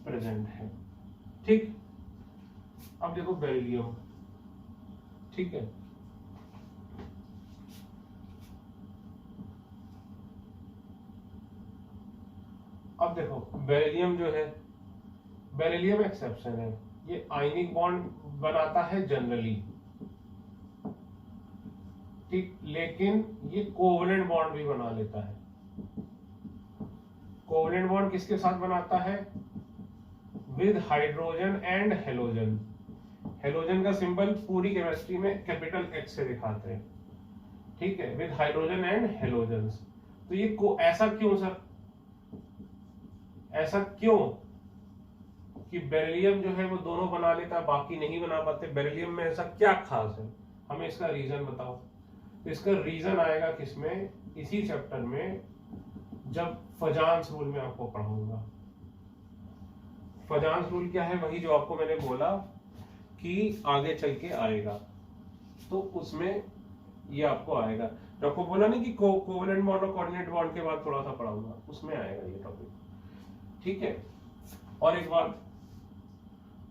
प्रेजेंट है। ठीक, अब देखो बेरिलियम। ठीक है, अब देखो बेरिलियम जो है, बेरिलियम एक्सेप्शन है, ये आयनिक बॉन्ड बनाता है जनरली, ठीक, लेकिन ये कोवलेंट बॉन्ड भी बना लेता है। कोवलेंट बॉन्ड किसके साथ बनाता है, with hydrogen and halogen. Halogen का सिंबल पूरी केमिस्ट्री में कैपिटल H से दिखाते हैं। ठीक है, विद हाइड्रोजन एंड हेलोजन। तो ये ऐसा क्यों सर, ऐसा क्यों कि बेरिलियम जो है वो दोनों बना लेता है, बाकी नहीं बना पाते, बेरिलियम में ऐसा क्या खास है, हमें इसका रीजन बताओ। तो इसका रीजन आएगा किसमें, इसी चैप्टर में, जब फजान्स रूल में आपको पढ़ाऊंगा। फजान्स रूल क्या है, वही जो आपको मैंने बोला कि आगे चल के आएगा, तो उसमें ये आपको आएगा। जो आपको बोला नहीं कि कोवलेंट बॉन्ड और कोऑर्डिनेट बॉन्ड के बाद थोड़ा सा पढ़ाऊंगा, उसमें आएगा ये टॉपिक। ठीक है, और एक बात,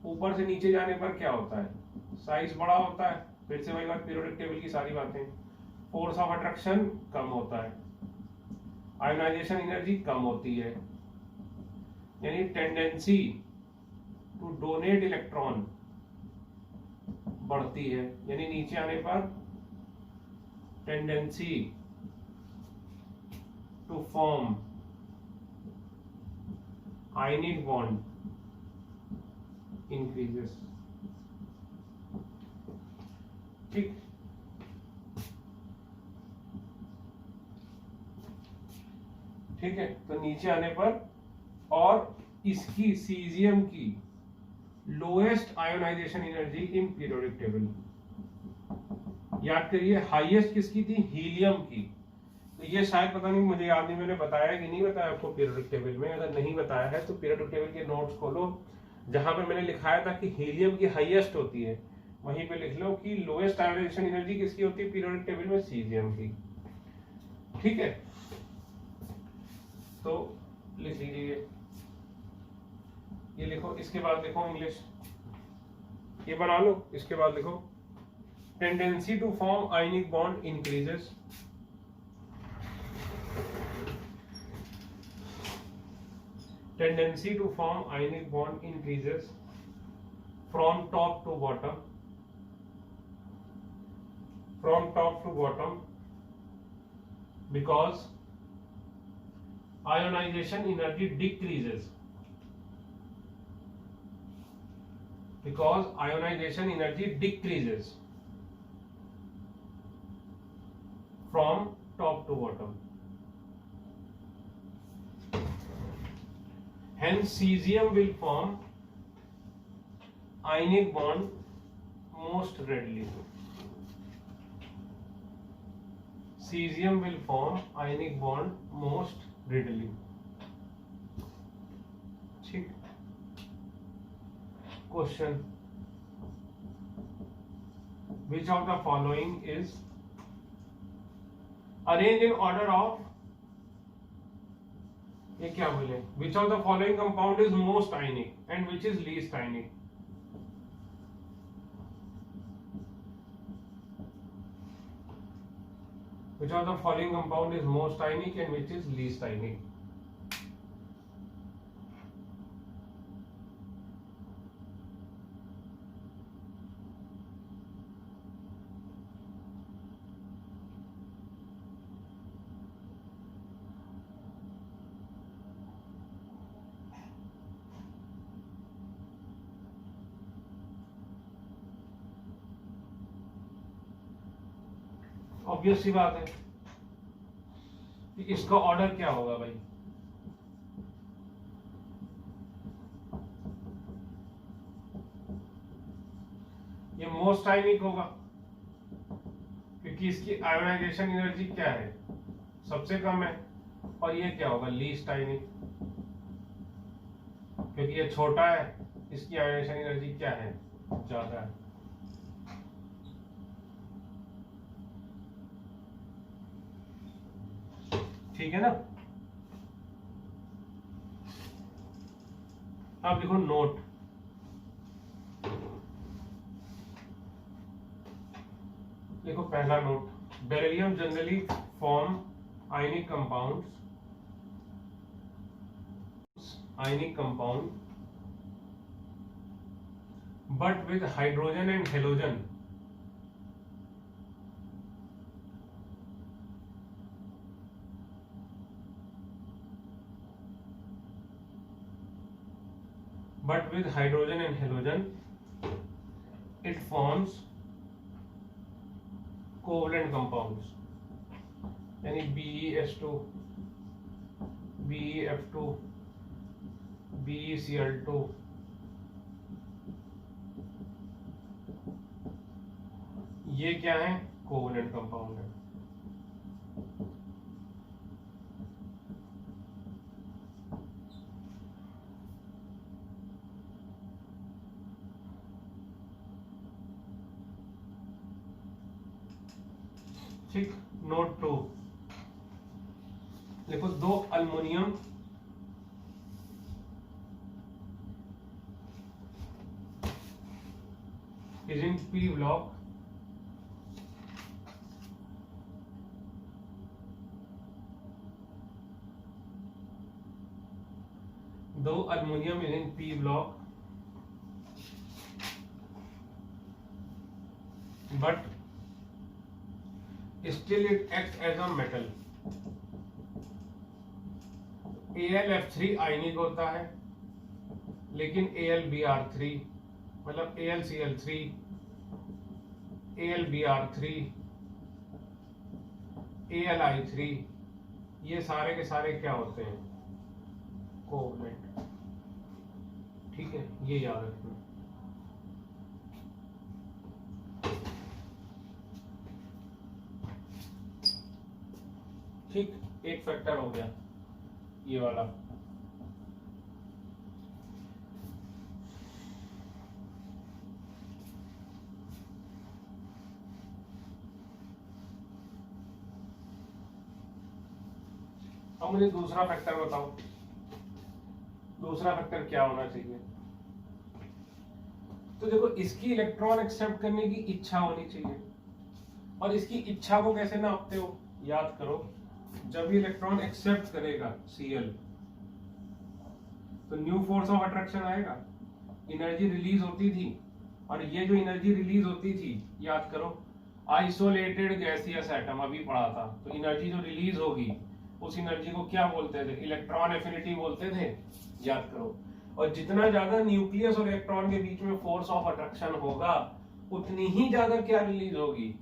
ऊपर से नीचे जाने पर क्या होता है, साइज बड़ा होता है, फिर से वही बात, पीरियोडिक टेबल की सारी बातें, फोर्स ऑफ अट्रैक्शन कम होता है, आयोनाइजेशन एनर्जी कम होती है, यानी टेंडेंसी टू डोनेट इलेक्ट्रॉन बढ़ती है, यानी नीचे आने पर tendency to form ionic bond increases. ठीक, ठीक है, तो नीचे आने पर और इसकी सीजियम की lowest ionization energy in periodic table. याद करिए हाईएस्ट किसकी थी, हीलियम की। तो ये शायद पता नहीं, मुझे याद नहीं मैंने बताया कि नहीं बताया आपको पीरियोडिक टेबल में। अगर नहीं बताया है तो पीरियोडिक टेबल के नोट्स खोलो, जहां पे मैंने लिखाया था कि हीलियम की हाईएस्ट होती है, वहीं पे लिख लो कि लोएस्ट आयोनाइजेशन एनर्जी किसकी होती है पीरियोडिक टेबल में, सीजियम की। ठीक है, तो लिख लीजिए, ये लिखो, इसके बाद लिखो इंग्लिश, ये बना लो, इसके बाद लिखो tendency to form ionic bond increases, tendency to form ionic bond increases from top to bottom, because ionization energy decreases, from top to bottom. Hence cesium will form ionic bond most readily. Cesium will form ionic bond most readily. ठीक, question, which of the following is arranged in order of, ये क्या बोले, which of the following compound is most ionic and which is least ionic? Which of the following compound is most ionic and which is least ionic? Obvious सी बात है कि इसका order क्या होगा भाई, ये मोस्ट आयनिक होगा क्योंकि इसकी आयोनाइजेशन एनर्जी क्या है, सबसे कम है। और ये क्या होगा, लीस्ट आयनिक, क्योंकि ये छोटा है, इसकी आयोनाइजेशन एनर्जी क्या है, ज्यादा है। ठीक है ना। अब देखो नोट, देखो पहला note, beryllium generally form ionic compound but with hydrogen and halogen it forms covalent compounds, यानी BeS2, BeF2, BeCl2, ये क्या है, कोवलेंट कंपाउंड है। ठीक, नोट 2 देखो, दो aluminium is in P block, दो aluminium is in P block but still it acts as a metal. AlF3 आयनिक होता है लेकिन AlBr3 मतलब AlCl3, AlBr3, AlI3 ये सारे के सारे क्या होते हैं, कोवेलेंट। ठीक है, ये याद रखना। ठीक, एक फैक्टर हो गया ये वाला। अब मुझे दूसरा फैक्टर बताओ, दूसरा फैक्टर क्या होना चाहिए? तो देखो, इसकी इलेक्ट्रॉन एक्सेप्ट करने की इच्छा होनी चाहिए, और इसकी इच्छा को कैसे नापते हो? याद करो, जब ये इलेक्ट्रॉन एक्सेप्ट करेगा Cl, तो न्यू फोर्स ऑफ अट्रैक्शन आएगा, एनर्जी रिलीज होती थी, और ये जो एनर्जी रिलीज होती थी, याद करो, आइसोलेटेड गैसियस एटम अभी पढ़ा था, तो एनर्जी जो रिलीज होगी उस एनर्जी को क्या बोलते थे? इलेक्ट्रॉन एफिनिटी बोलते थे, याद करो। और जितना ज्यादा न्यूक्लियस और इलेक्ट्रॉन के बीच में फोर्स ऑफ अट्रैक्शन होगा, उतनी ही ज्यादा क्या रिलीज होगी?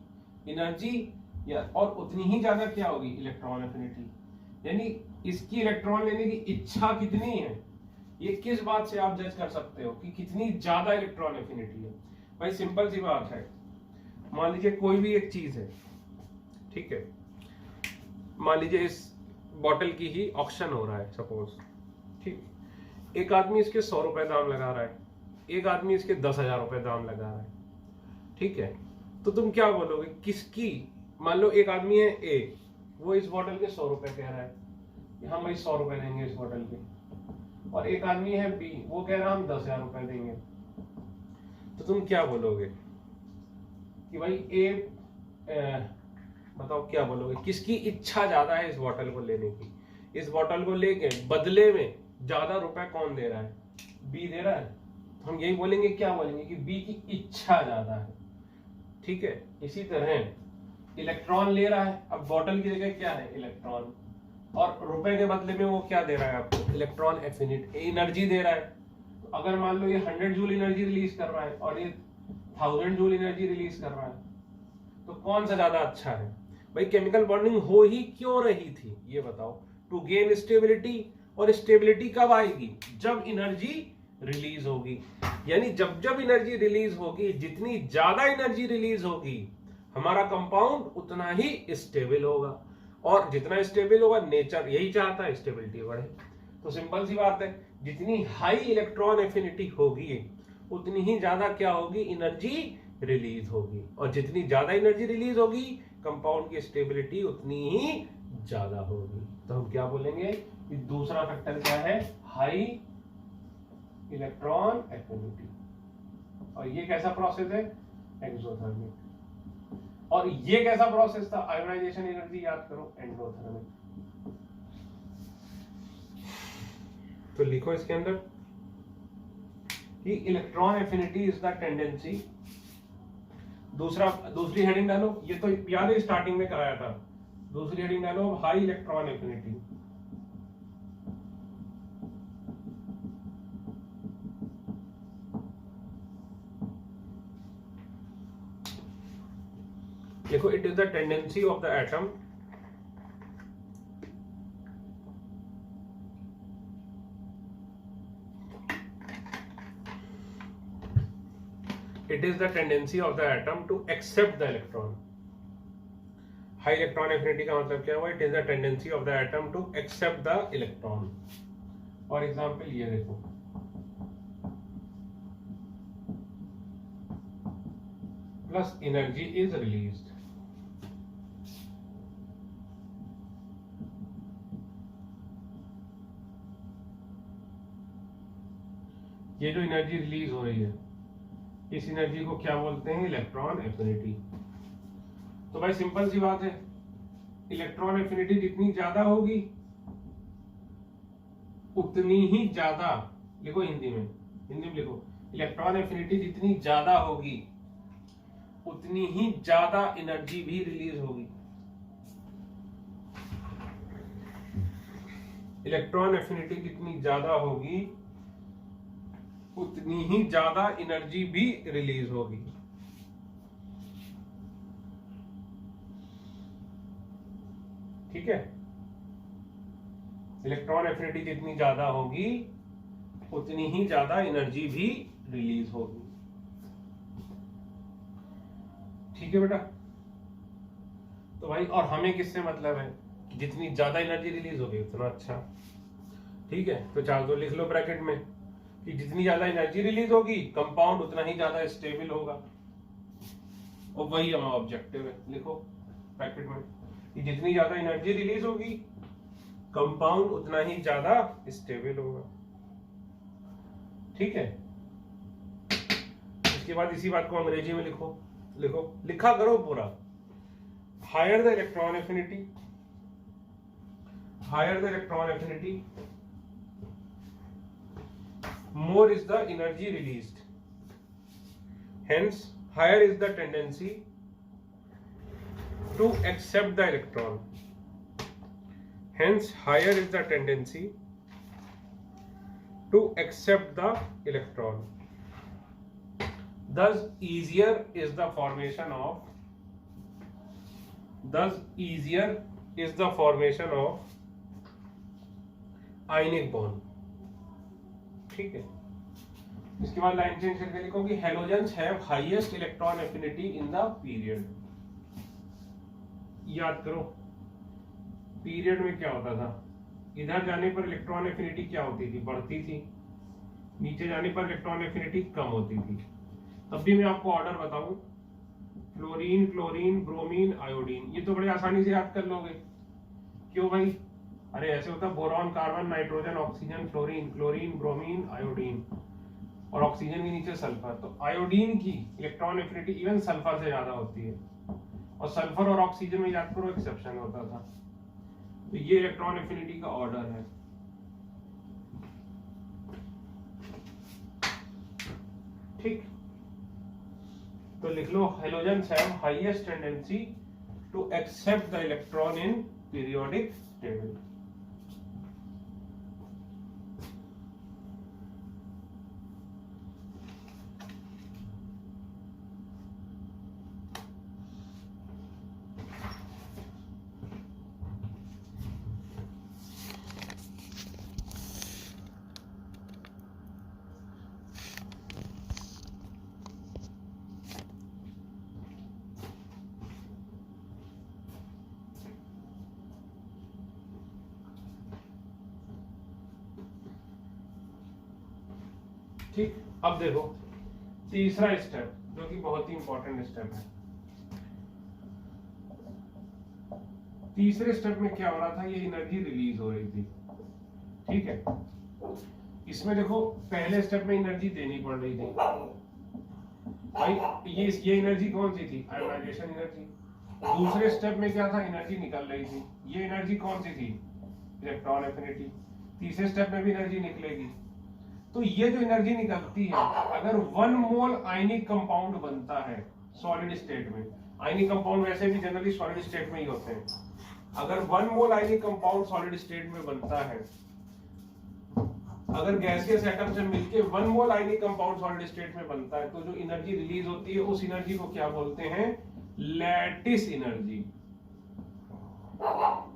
एनर्जी, या और उतनी ही ज्यादा क्या होगी? Electron affinity. यानी इसकी इलेक्ट्रॉन लेने की इच्छा कितनी है, ये किस बात से आप जज कर सकते हो कि कितनी ज्यादा इलेक्ट्रॉन एफिनिटी है? भाई सिंपल सी बात है, मान लीजिए कोई भी एक चीज है, ठीक है, मान लीजिए इस बॉटल की ही ऑक्शन हो रहा है सपोज, ठीक, एक आदमी इसके 100 रुपए दाम लगा रहा है, एक आदमी इसके 10,000 रुपए दाम लगा रहा है, ठीक है, तो तुम क्या बोलोगे? किसकी, मान लो एक आदमी है ए, वो इस बॉटल के 100 रुपए कह रहा है, हम भाई 100 रुपए देंगे इस बॉटल के, और एक आदमी है बी, वो कह रहा है हम 10,000 रुपए देंगे, तो तुम क्या बोलोगे कि भाई ए बताओ क्या बोलोगे, किसकी इच्छा ज्यादा है इस बॉटल को लेने की? इस बॉटल को लेके बदले में ज्यादा रुपए कौन दे रहा है? बी दे रहा है, तो हम यही बोलेंगे, क्या बोलेंगे कि बी की इच्छा ज्यादा है। ठीक है, इसी तरह इलेक्ट्रॉन ले रहा है, अब बॉटल की जगह क्या है? इलेक्ट्रॉन, और रुपए के बदले में वो क्या दे रहा है आपको? इलेक्ट्रॉन एफिनिटी, एनर्जी दे रहा है। तो अगर मान लो ये 100 जूल एनर्जी रिलीज कर रहा है और ये 1000 जूल एनर्जी रिलीज कर रहा है, तो कौन सा ज्यादा अच्छा है? भाई केमिकल बॉन्डिंग हो ही क्यों रही थी ये बताओ? टू गेन स्टेबिलिटी, और स्टेबिलिटी कब आएगी? जब एनर्जी रिलीज होगी। यानी जब जब एनर्जी रिलीज होगी, जितनी ज्यादा एनर्जी रिलीज होगी, हमारा कंपाउंड उतना ही स्टेबल होगा, और जितना स्टेबल होगा, नेचर यही चाहता है स्टेबिलिटी बढ़े। तो सिंपल सी बात है, जितनी हाई इलेक्ट्रॉन एफिनिटी होगी, उतनी ही ज्यादा क्या होगी? एनर्जी रिलीज होगी, और जितनी ज्यादा एनर्जी रिलीज होगी, कंपाउंड की स्टेबिलिटी उतनी ही ज्यादा होगी। तो हम क्या बोलेंगे कि दूसरा फैक्टर क्या है? High electron affinity. और ये कैसा प्रोसेस है? एक्सोथर्मिक। और ये कैसा प्रोसेस था? आयोनाइजेशन एनर्जी, याद करो, एंडोथर्मिक। तो लिखो इसके अंदर कि electron affinity is the tendency. दूसरी हेडिंग डालो, ये तो याद है स्टार्टिंग में कराया था। दूसरी हेडिंग डालो, हाई इलेक्ट्रॉन एफिनिटी। देखो, it is the tendency of the atom to accept the electron. High electron affinity का मतलब क्या हुआ? It is the tendency of the atom to accept the electron. और एग्जांपल ये देखो, प्लस एनर्जी इज रिलीज्ड। ये जो एनर्जी रिलीज हो रही है, इस एनर्जी को क्या बोलते हैं? Electron affinity. तो भाई सिंपल सी बात है, इलेक्ट्रॉन एफिनिटी जितनी ज्यादा होगी, उतनी ही ज्यादा, लिखो हिंदी में लिखो, इलेक्ट्रॉन एफिनिटी जितनी ज्यादा होगी, उतनी ही ज्यादा एनर्जी भी रिलीज होगी। इलेक्ट्रॉन एफिनिटी जितनी ज्यादा होगी, उतनी ही ज्यादा एनर्जी भी रिलीज होगी। ठीक है, इलेक्ट्रॉन एफिनिटी जितनी ज्यादा होगी उतनी ही ज्यादा एनर्जी भी रिलीज होगी। ठीक है बेटा। तो भाई और हमें किससे मतलब है, जितनी ज्यादा एनर्जी रिलीज होगी उतना अच्छा। ठीक है, तो चार दो लिख लो ब्रैकेट में कि जितनी ज्यादा एनर्जी रिलीज होगी कंपाउंड उतना ही ज्यादा स्टेबल होगा, और वही हमारा ऑब्जेक्टिव है। लिखो ब्रैकेट में कि जितनी ज्यादा एनर्जी रिलीज होगी कंपाउंड उतना ही ज्यादा स्टेबल होगा। ठीक है, इसके बाद इसी बात को अंग्रेजी में लिखो, लिखा करो पूरा। Higher the electron affinity, more is the energy released, hence higher is the tendency to accept the electron, hence higher is the tendency to accept the electron, thus easier is the formation of ionic bond। ठीक है, इसके बाद line change करके लिखो कि halogens have highest electron affinity in the period. याद करो period में क्या होता था, इधर जाने पर इलेक्ट्रॉन एफिनिटी क्या होती थी, बढ़ती थी, नीचे जाने पर इलेक्ट्रॉन एफिनिटी कम होती थी। तब भी मैं आपको ऑर्डर बताऊं, फ्लोरीन, क्लोरीन, ब्रोमीन, आयोडीन, ये तो बड़े आसानी से याद कर लोगे। क्यों भाई, अरे ऐसे होता boron, carbon, nitrogen, oxygen, fluorine, chlorine, bromine, iodine, और ऑक्सीजन के नीचे सल्फर। तो आयोडीन की इलेक्ट्रॉन एफिनिटी इवन सल्फर से ज्यादा होती है, और सल्फर और ऑक्सीजन में याद करो एक्सेप्शन होता था। तो ये इलेक्ट्रॉन एफिनिटी का ऑर्डर है। ठीक, तो लिख लो halogens have highest tendency to accept the electron in periodic table. ठीक, अब देखो तीसरा स्टेप जो कि बहुत ही इंपॉर्टेंट स्टेप है। तीसरे स्टेप में क्या हो रहा था, ये एनर्जी रिलीज हो रही थी। ठीक है, इसमें देखो पहले स्टेप में एनर्जी देनी पड़ रही थी भाई, ये एनर्जी कौन सी थी, आयोनाइजेशन एनर्जी। दूसरे स्टेप में क्या था, एनर्जी निकल रही थी, ये एनर्जी कौन सी थी, इलेक्ट्रॉन एफिनिटी। तीसरे स्टेप में भी एनर्जी निकलेगी। तो ये जो एनर्जी निकलती है, अगर 1 मोल आयनिक कंपाउंड बनता है सॉलिड स्टेट में, आयनिक कंपाउंड वैसे भी जनरली सॉलिड स्टेट में ही होते हैं, अगर 1 मोल आयनिक कंपाउंड सॉलिड स्टेट में बनता है, अगर गैसियस एटम से मिलके 1 मोल आयनिक कंपाउंड सॉलिड स्टेट में बनता है, तो जो एनर्जी रिलीज होती है उस एनर्जी को क्या बोलते हैं, लैटिस एनर्जी।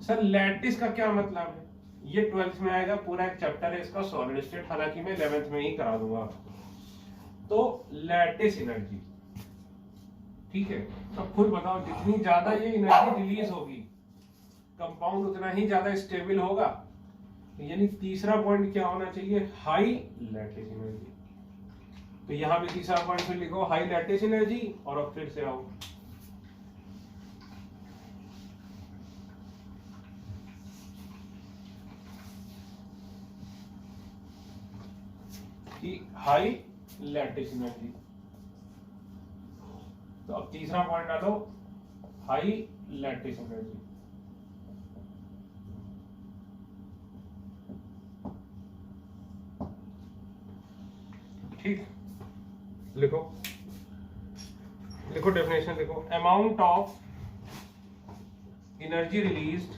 सर लैटिस का क्या मतलब है, ये 12th में आएगा, पूरा एक चैप्टर है इसका सॉलिड स्टेट, हालांकि मैं 11th में ही करा दूंगा। तो लैटिस एनर्जी, ठीक है। तो खुद बताओ जितनी ज्यादा ये एनर्जी रिलीज होगी कंपाउंड उतना ही ज्यादा स्टेबल होगा। यानी तीसरा पॉइंट क्या होना चाहिए, हाई लैटिस एनर्जी। तो यहां भी तीसरा पॉइंट फिर लिखो हाई लैटिस एनर्जी, और अब फिर से आओ कि हाई लैटिस एनर्जी। तो अब तीसरा पॉइंट आ दो हाई लैटिस एनर्जी। ठीक, लिखो डेफिनेशन लिखो, amount of energy released,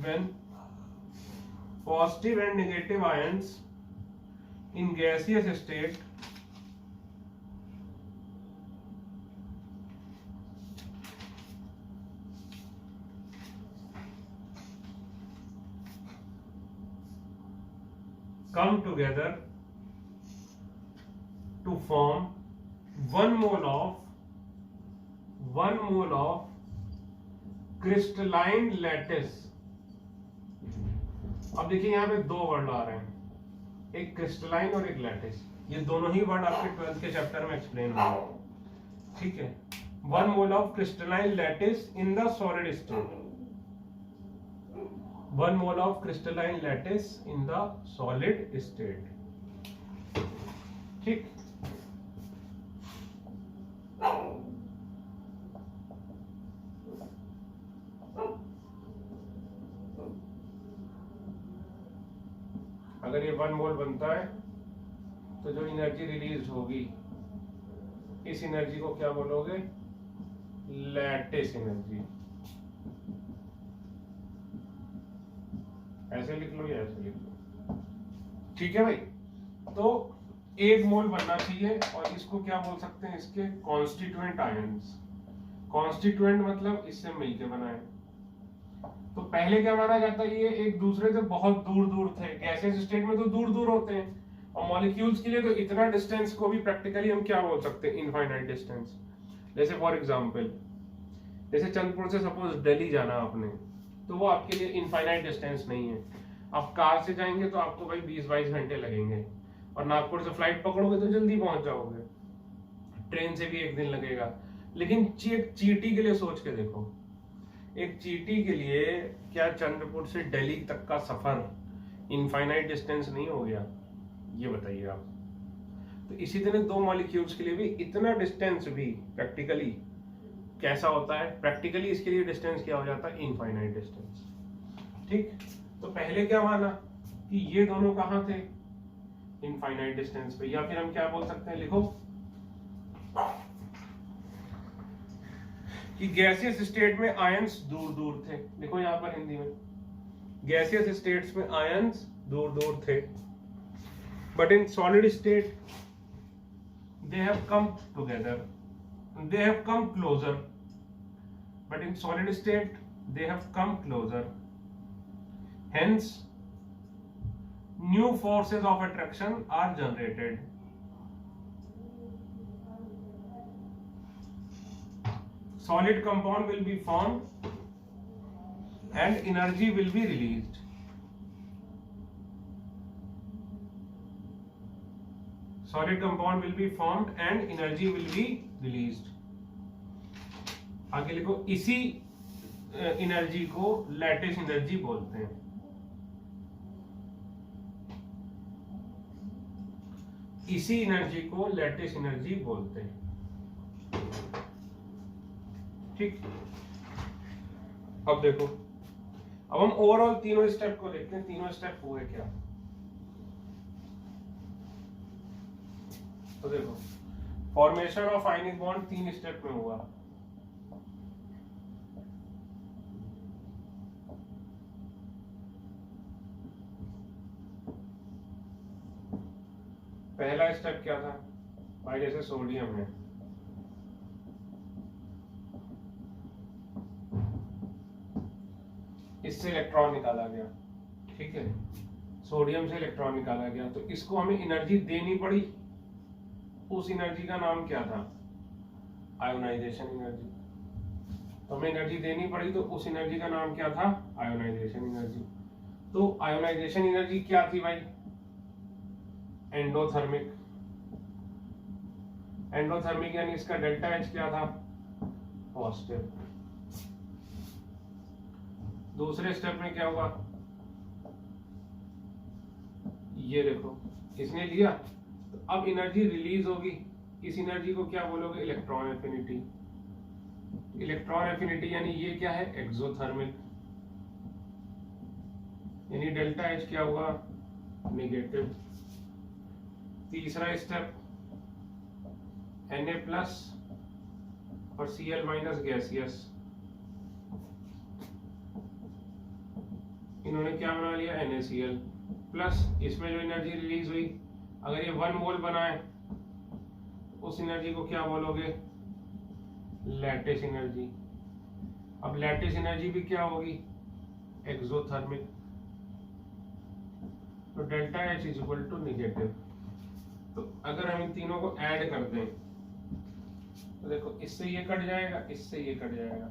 when positive and negative ions in gaseous state come together to form 1 mole of crystalline lattice. अब देखिए यहाँ पे दो वर्ड आ रहे हैं, एक क्रिस्टलाइन और एक लैटिस। ये दोनों ही वर्ड आपके 12th के चैप्टर में एक्सप्लेन होंगे, ठीक है। 1 mole of crystalline lattice in the solid state, 1 mole of crystalline lattice in the solid state, ठीक। अगर ये 1 मोल बनता है तो जो एनर्जी रिलीज होगी इस एनर्जी को क्या बोलोगे? Lattice energy. ऐसे लिख लो या ऐसे लिख लो, ठीक है भाई। तो 1 मोल बनना चाहिए और इसको क्या बोल सकते हैं? इसके कॉन्स्टिट्यूएंट आयंस। कॉन्स्टिट्यूएंट मतलब इससे मिलके बनाए। तो पहले क्या माना जाता है? ये एक दूसरे से बहुत दूर दूर थे। गैसियस स्टेट में तो दूर दूर होते हैं, और मॉलिक्यूल्स के लिए तो इतना डिस्टेंस को भी प्रैक्टिकली हम क्या बोल सकते हैं? Infinite distance. जैसे फॉर एग्जांपल, जैसे चंद्रपुर से सपोज दिल्ली जाना आपने, तो वो आपके लिए इनफाइनाइट डिस्टेंस नहीं है। आप कार से जाएंगे तो आपको भाई 20-22 घंटे लगेंगे, और नागपुर से फ्लाइट पकड़ोगे तो जल्दी पहुंच जाओगे। ट्रेन से भी 1 दिन लगेगा। लेकिन चींटी के लिए सोच के देखो, एक चींटी के लिए क्या चंद्रपुर से दिल्ली तक का सफर इनफाइनाइट डिस्टेंस नहीं हो गया? ये बताइए आप। तो इसी तरह 2 मॉलिक्यूल्स के लिए भी इतना डिस्टेंस भी प्रैक्टिकली कैसा होता है? प्रैक्टिकली इसके लिए डिस्टेंस क्या हो जाता है? इनफाइनाइट डिस्टेंस, ठीक। तो पहले क्या माना कि ये दोनों कहां थे? इनफाइनाइट डिस्टेंस पे। या फिर हम क्या बोल सकते हैं? लिखो कि गैसियस स्टेट में आयंस दूर दूर थे। लिखो यहां पर हिंदी में, गैसियस स्टेट्स में आयंस दूर दूर थे, but in solid state they have come together, they have come closer, but in solid state they have come closer, hence new forces of attraction are generated. Solid compound will be formed and energy will be released. Solid compound will be formed and energy will be released. आगे लिखो, इसी energy को lattice energy बोलते हैं। इसी energy को lattice energy बोलते हैं, ठीक। अब देखो, अब हम ओवरऑल तीनों स्टेप को देखते हैं। तीनों स्टेप हुए क्या? तो देखो, formation of ionic bond 3 step में हुआ। पहला स्टेप क्या था भाई? जैसे सोडियम है, इससे इलेक्ट्रॉन निकाला गया, ठीक है। सोडियम से इलेक्ट्रॉन निकाला गया, तो इसको हमें एनर्जी देनी पड़ी। उस एनर्जी का नाम क्या था? Ionization energy. तो हमें एनर्जी देनी पड़ी, तो उस एनर्जी का नाम क्या था? Ionization energy. तो आयोनाइजेशन एनर्जी क्या थी भाई? एंडोथर्मिक। एंडोथर्मिक यानी इसका डेल्टा एच क्या था? पॉजिटिव। दूसरे स्टेप में क्या हुआ? ये देखो, इसने लिया, तो अब एनर्जी रिलीज होगी। इस एनर्जी को क्या बोलोगे? Electron affinity. इलेक्ट्रॉन एफिनिटी यानी ये क्या है? एक्सोथर्मिक। यानी डेल्टा एच क्या हुआ? नेगेटिव। तीसरा स्टेप, Na+ और Cl- गैसियस, इन्होंने क्या बना लिया? NaCl plus. इसमें जो एनर्जी रिलीज हुई, अगर ये 1 मोल बनाए, उस एनर्जी को क्या बोलोगे? Lattice energy. अब लैटिस एनर्जी भी क्या होगी? एक्सोथर्मिक। तो delta H is equal to negative. तो अगर हम इन तीनों को ऐड कर दें तो देखो इससे ये कट जाएगा, इससे ये कट जाएगा,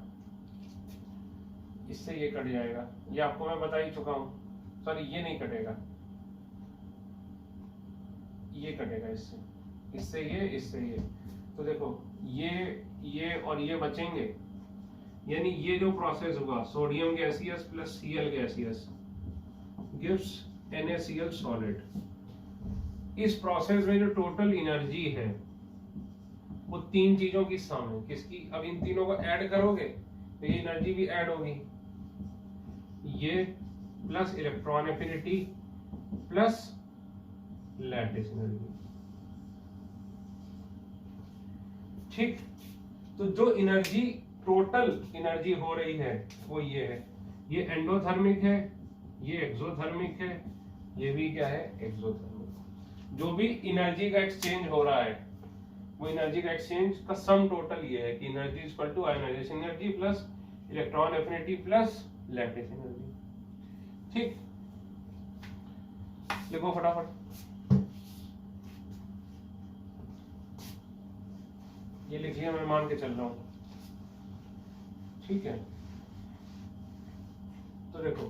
इससे ये कट जाएगा, ये आपको मैं बता ही चुका हूं। सॉरी ये नहीं कटेगा, ये कटेगा इससे, इससे ये, इससे ये। तो देखो ये और ये बचेंगे, यानी ये जो प्रोसेस होगा sodium gaseous plus Cl gaseous gives NaCl solid. इस प्रोसेस में जो टोटल एनर्जी है वो तीन चीजों की सम है। किसकी? अब इन तीनों को ऐड करोगे तो ये एनर्जी भी ऐड होगी, ये plus electron affinity plus lattice energy. ठीक, तो जो एनर्जी टोटल एनर्जी हो रही है वो ये है, ये एंडोथर्मिक है, ये एक्सोथर्मिक है, ये भी क्या है? एक्सोथर्मिक। जो भी एनर्जी का एक्सचेंज हो रहा है वो एनर्जी का एक्सचेंज का सम टोटल ये है कि energy is equal to ionization energy plus electron affinity plus lattice energy. ठीक, लिखो फटाफट। ये लिखिए, मैं मान के चल रहा हूं। ठीक है, तो देखो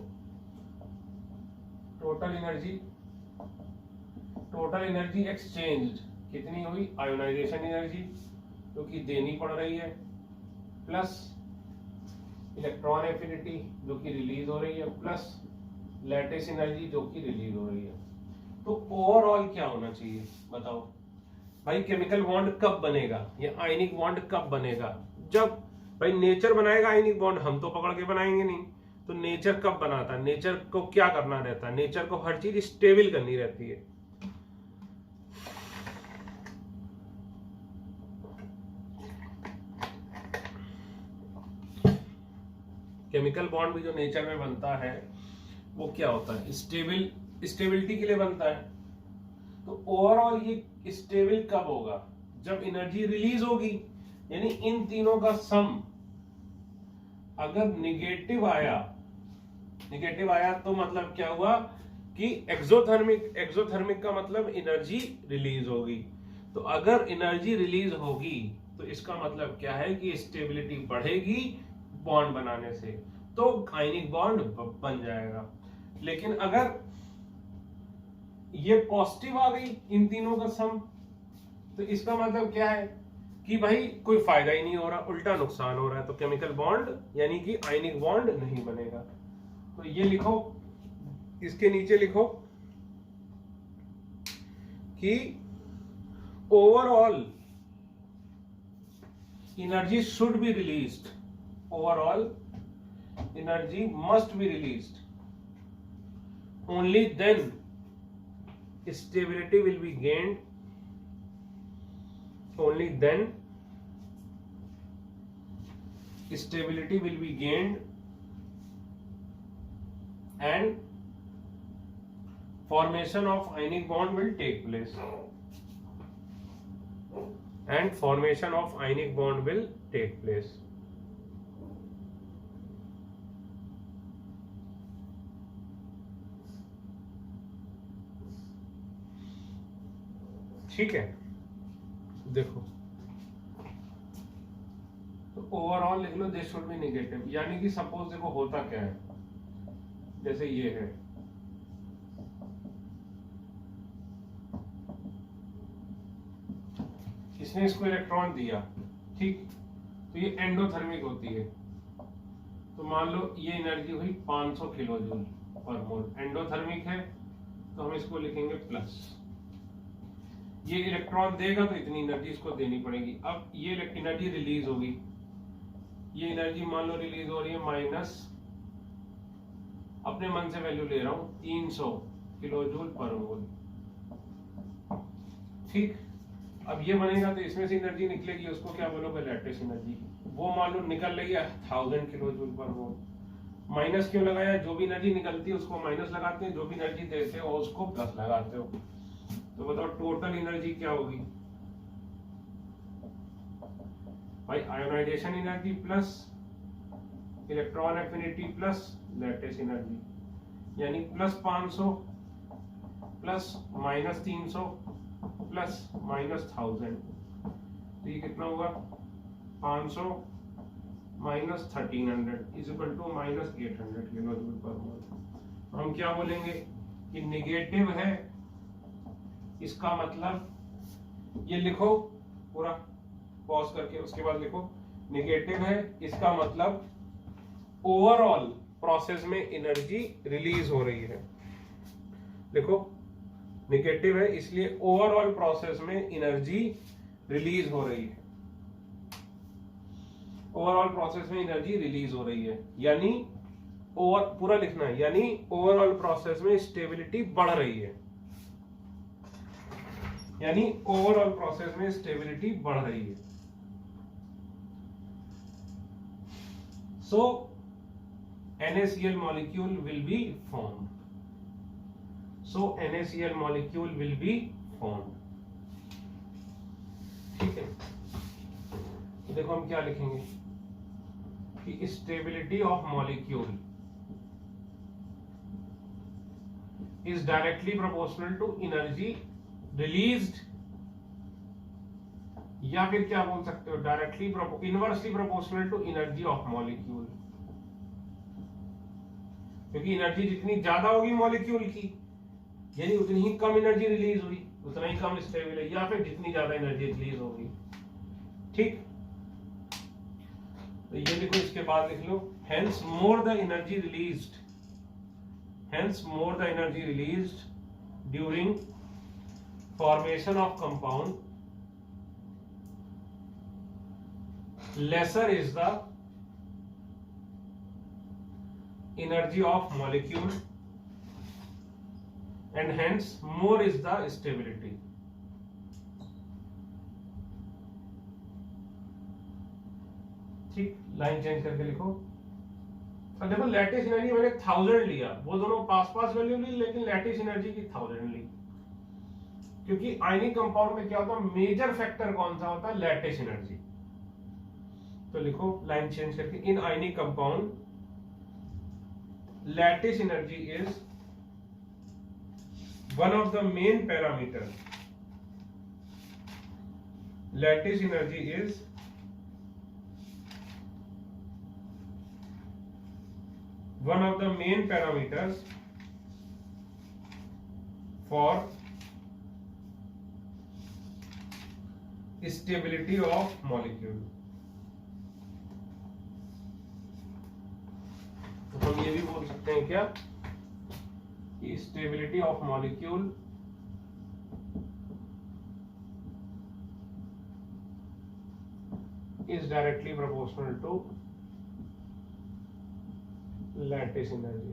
टोटल एनर्जी एक्सचेंज कितनी हुई? आयोनाइजेशन एनर्जी जो कि देनी पड़ रही है प्लस इलेक्ट्रॉन एफिनिटी जो कि रिलीज हो रही है प्लस लैटिस एनर्जी जो कि रिलीज हो रही है। तो ओवरऑल क्या होना चाहिए बताओ भाई? केमिकल बॉन्ड कब बनेगा या आयनिक बॉन्ड कब बनेगा? जब भाई नेचर बनाएगा आयनिक बॉन्ड, हम तो पकड़ के बनाएंगे नहीं। तो नेचर कब बनाता है? नेचर को क्या करना रहता है? नेचर को हर चीज स्टेबल करनी रहती है। केमिकल बॉन्ड भी जो नेचर में बनता है वो क्या होता है? स्टेबिलिटी के लिए बनता है। तो ओवरऑल ये स्टेबल कब होगा? जब एनर्जी रिलीज होगी, यानी इन तीनों का सम अगर निगेटिव आया तो मतलब क्या हुआ कि एक्सोथर्मिक का मतलब एनर्जी रिलीज होगी। तो अगर एनर्जी रिलीज होगी तो इसका मतलब क्या है कि स्टेबिलिटी बढ़ेगी बॉन्ड बनाने से, तो आयनिक बॉन्ड बन जाएगा। लेकिन अगर ये पॉजिटिव आ गई इन तीनों का सम, तो इसका मतलब क्या है कि भाई कोई फायदा ही नहीं हो रहा, उल्टा नुकसान हो रहा है। तो केमिकल बॉन्ड यानी कि आयनिक बॉन्ड नहीं बनेगा। तो ये लिखो, इसके नीचे लिखो कि overall energy should be released, overall energy must be released, only then stability will be gained, only then stability will be gained and formation of ionic bond will take place, and formation of ionic bond will take place. ठीक है, देखो तो overall लिख लो this should be negative. यानी कि suppose देखो होता क्या है, जैसे ये है, इसने इसको इलेक्ट्रॉन दिया, ठीक, तो ये एंडोथर्मिक होती है। तो मान लो ये एनर्जी हुई 500 किलो जूल पर मोल, एंडोथर्मिक है तो हम इसको लिखेंगे प्लस। ये इलेक्ट्रॉन देगा तो इतनी एनर्जी इसको देनी पड़ेगी। अब ये एनर्जी रिलीज होगी, ये एनर्जी मान लो रिलीज हो रही है माइनस, अपने मन से वैल्यू ले रहा हूं, 300 किलो जूल पर मोल। ठीक, अब ये बनेगा तो इसमें से एनर्जी निकलेगी, उसको क्या बोलोगे? Lattice energy. वो मान लो निकल रही है 1000 किलो जूल पर मोल। माइनस क्यों लगाया? जो भी एनर्जी निकलती है उसको माइनस लगाते हैं, जो भी एनर्जी देते हो उसको प्लस लगाते हो। तो बताओ टोटल एनर्जी क्या होगी भाई? Ionization energy plus electron affinity plus lattice energy, यानी प्लस 500 प्लस -300 प्लस -1000, तो ये कितना होगा 500 minus 1300 is equal to -800 kilojoule per mole. हम क्या बोलेंगे कि निगेटिव है, इसका मतलब ये लिखो पूरा पॉज करके, उसके बाद लिखो निगेटिव है, इसका मतलब ओवरऑल प्रोसेस में एनर्जी रिलीज हो रही है। देखो निगेटिव है इसलिए ओवरऑल प्रोसेस में एनर्जी रिलीज हो रही है, ओवरऑल प्रोसेस में एनर्जी रिलीज हो रही है, यानी ओवर पूरा लिखना है, यानी ओवरऑल प्रोसेस में स्टेबिलिटी बढ़ रही है, यानी ओवरऑल प्रोसेस में स्टेबिलिटी बढ़ रही है। सो NaCl molecule will be formed. So NaCl molecule will be formed. ठीक है, तो देखो हम क्या लिखेंगे कि stability of molecule is directly proportional to energy released, या फिर क्या बोल सकते हो directly inversely proportional to energy of molecule, क्योंकि एनर्जी जितनी ज्यादा होगी मॉलिक्यूल की यानी उतनी ही कम एनर्जी रिलीज हुई, उतना ही कम स्टेबल है, या फिर जितनी ज्यादा एनर्जी रिलीज होगी। ठीक, तो ये लिखो, इसके बाद लिख लो hence more the energy released, hence more the energy released during formation of compound, lesser is the energy of molecule and hence more is the stability. ठीक, लाइन चेंज करके लिखो। अब देखो लैटिस एनर्जी मैंने 1000 लिया, वो दोनों पास पास वैल्यू ली, लेकिन लैटिस एनर्जी की 1000 ली, क्योंकि आयनिक कंपाउंड में क्या होता है, मेजर फैक्टर कौन सा होता है, लैटिस एनर्जी। तो लिखो लाइन चेंज करके, in ionic compound lattice energy is one of the main parameter, lattice energy is one of the main parameters for stability of molecule. तो हम ये भी बोल सकते हैं क्या कि stability of molecule is directly proportional to lattice energy.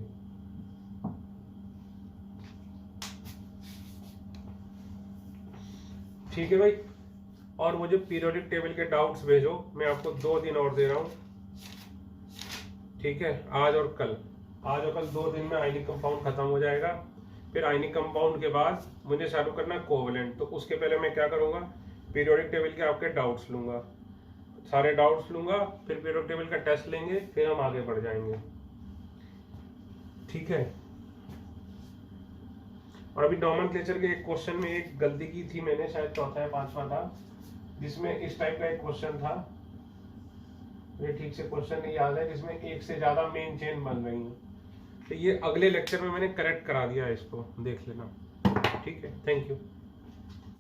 ठीक है भाई, और मुझे पीरियोडिक टेबल के डाउट्स भेजो, मैं आपको 2 दिन और दे रहा हूं। ठीक है, आज और कल 2 दिन में आयनिक कंपाउंड खत्म हो जाएगा। फिर आयनिक कंपाउंड के बाद मुझे चालू करना कोवेलेंट, तो उसके पहले मैं क्या करूंगा, पीरियोडिक टेबल के आपके डाउट्स लूंगा, सारे डाउट्स लूंगा, फिर पीरियोडिक टेबल का टेस्ट लेंगे, फिर हम आगे बढ़ जाएंगे। ठीक है, और अभी नॉमेनक्लेचर के एक क्वेश्चन में एक गलती की थी मैंने, शायद चौथा या 5वां था, जिसमें इस टाइप का एक क्वेश्चन था, ये ठीक से क्वेश्चन नहीं याद है, जिसमें एक से ज्यादा मेन चेन बन रही है, तो ये अगले लेक्चर में मैंने करेक्ट करा दिया है, इसको देख लेना। ठीक है, थैंक यू।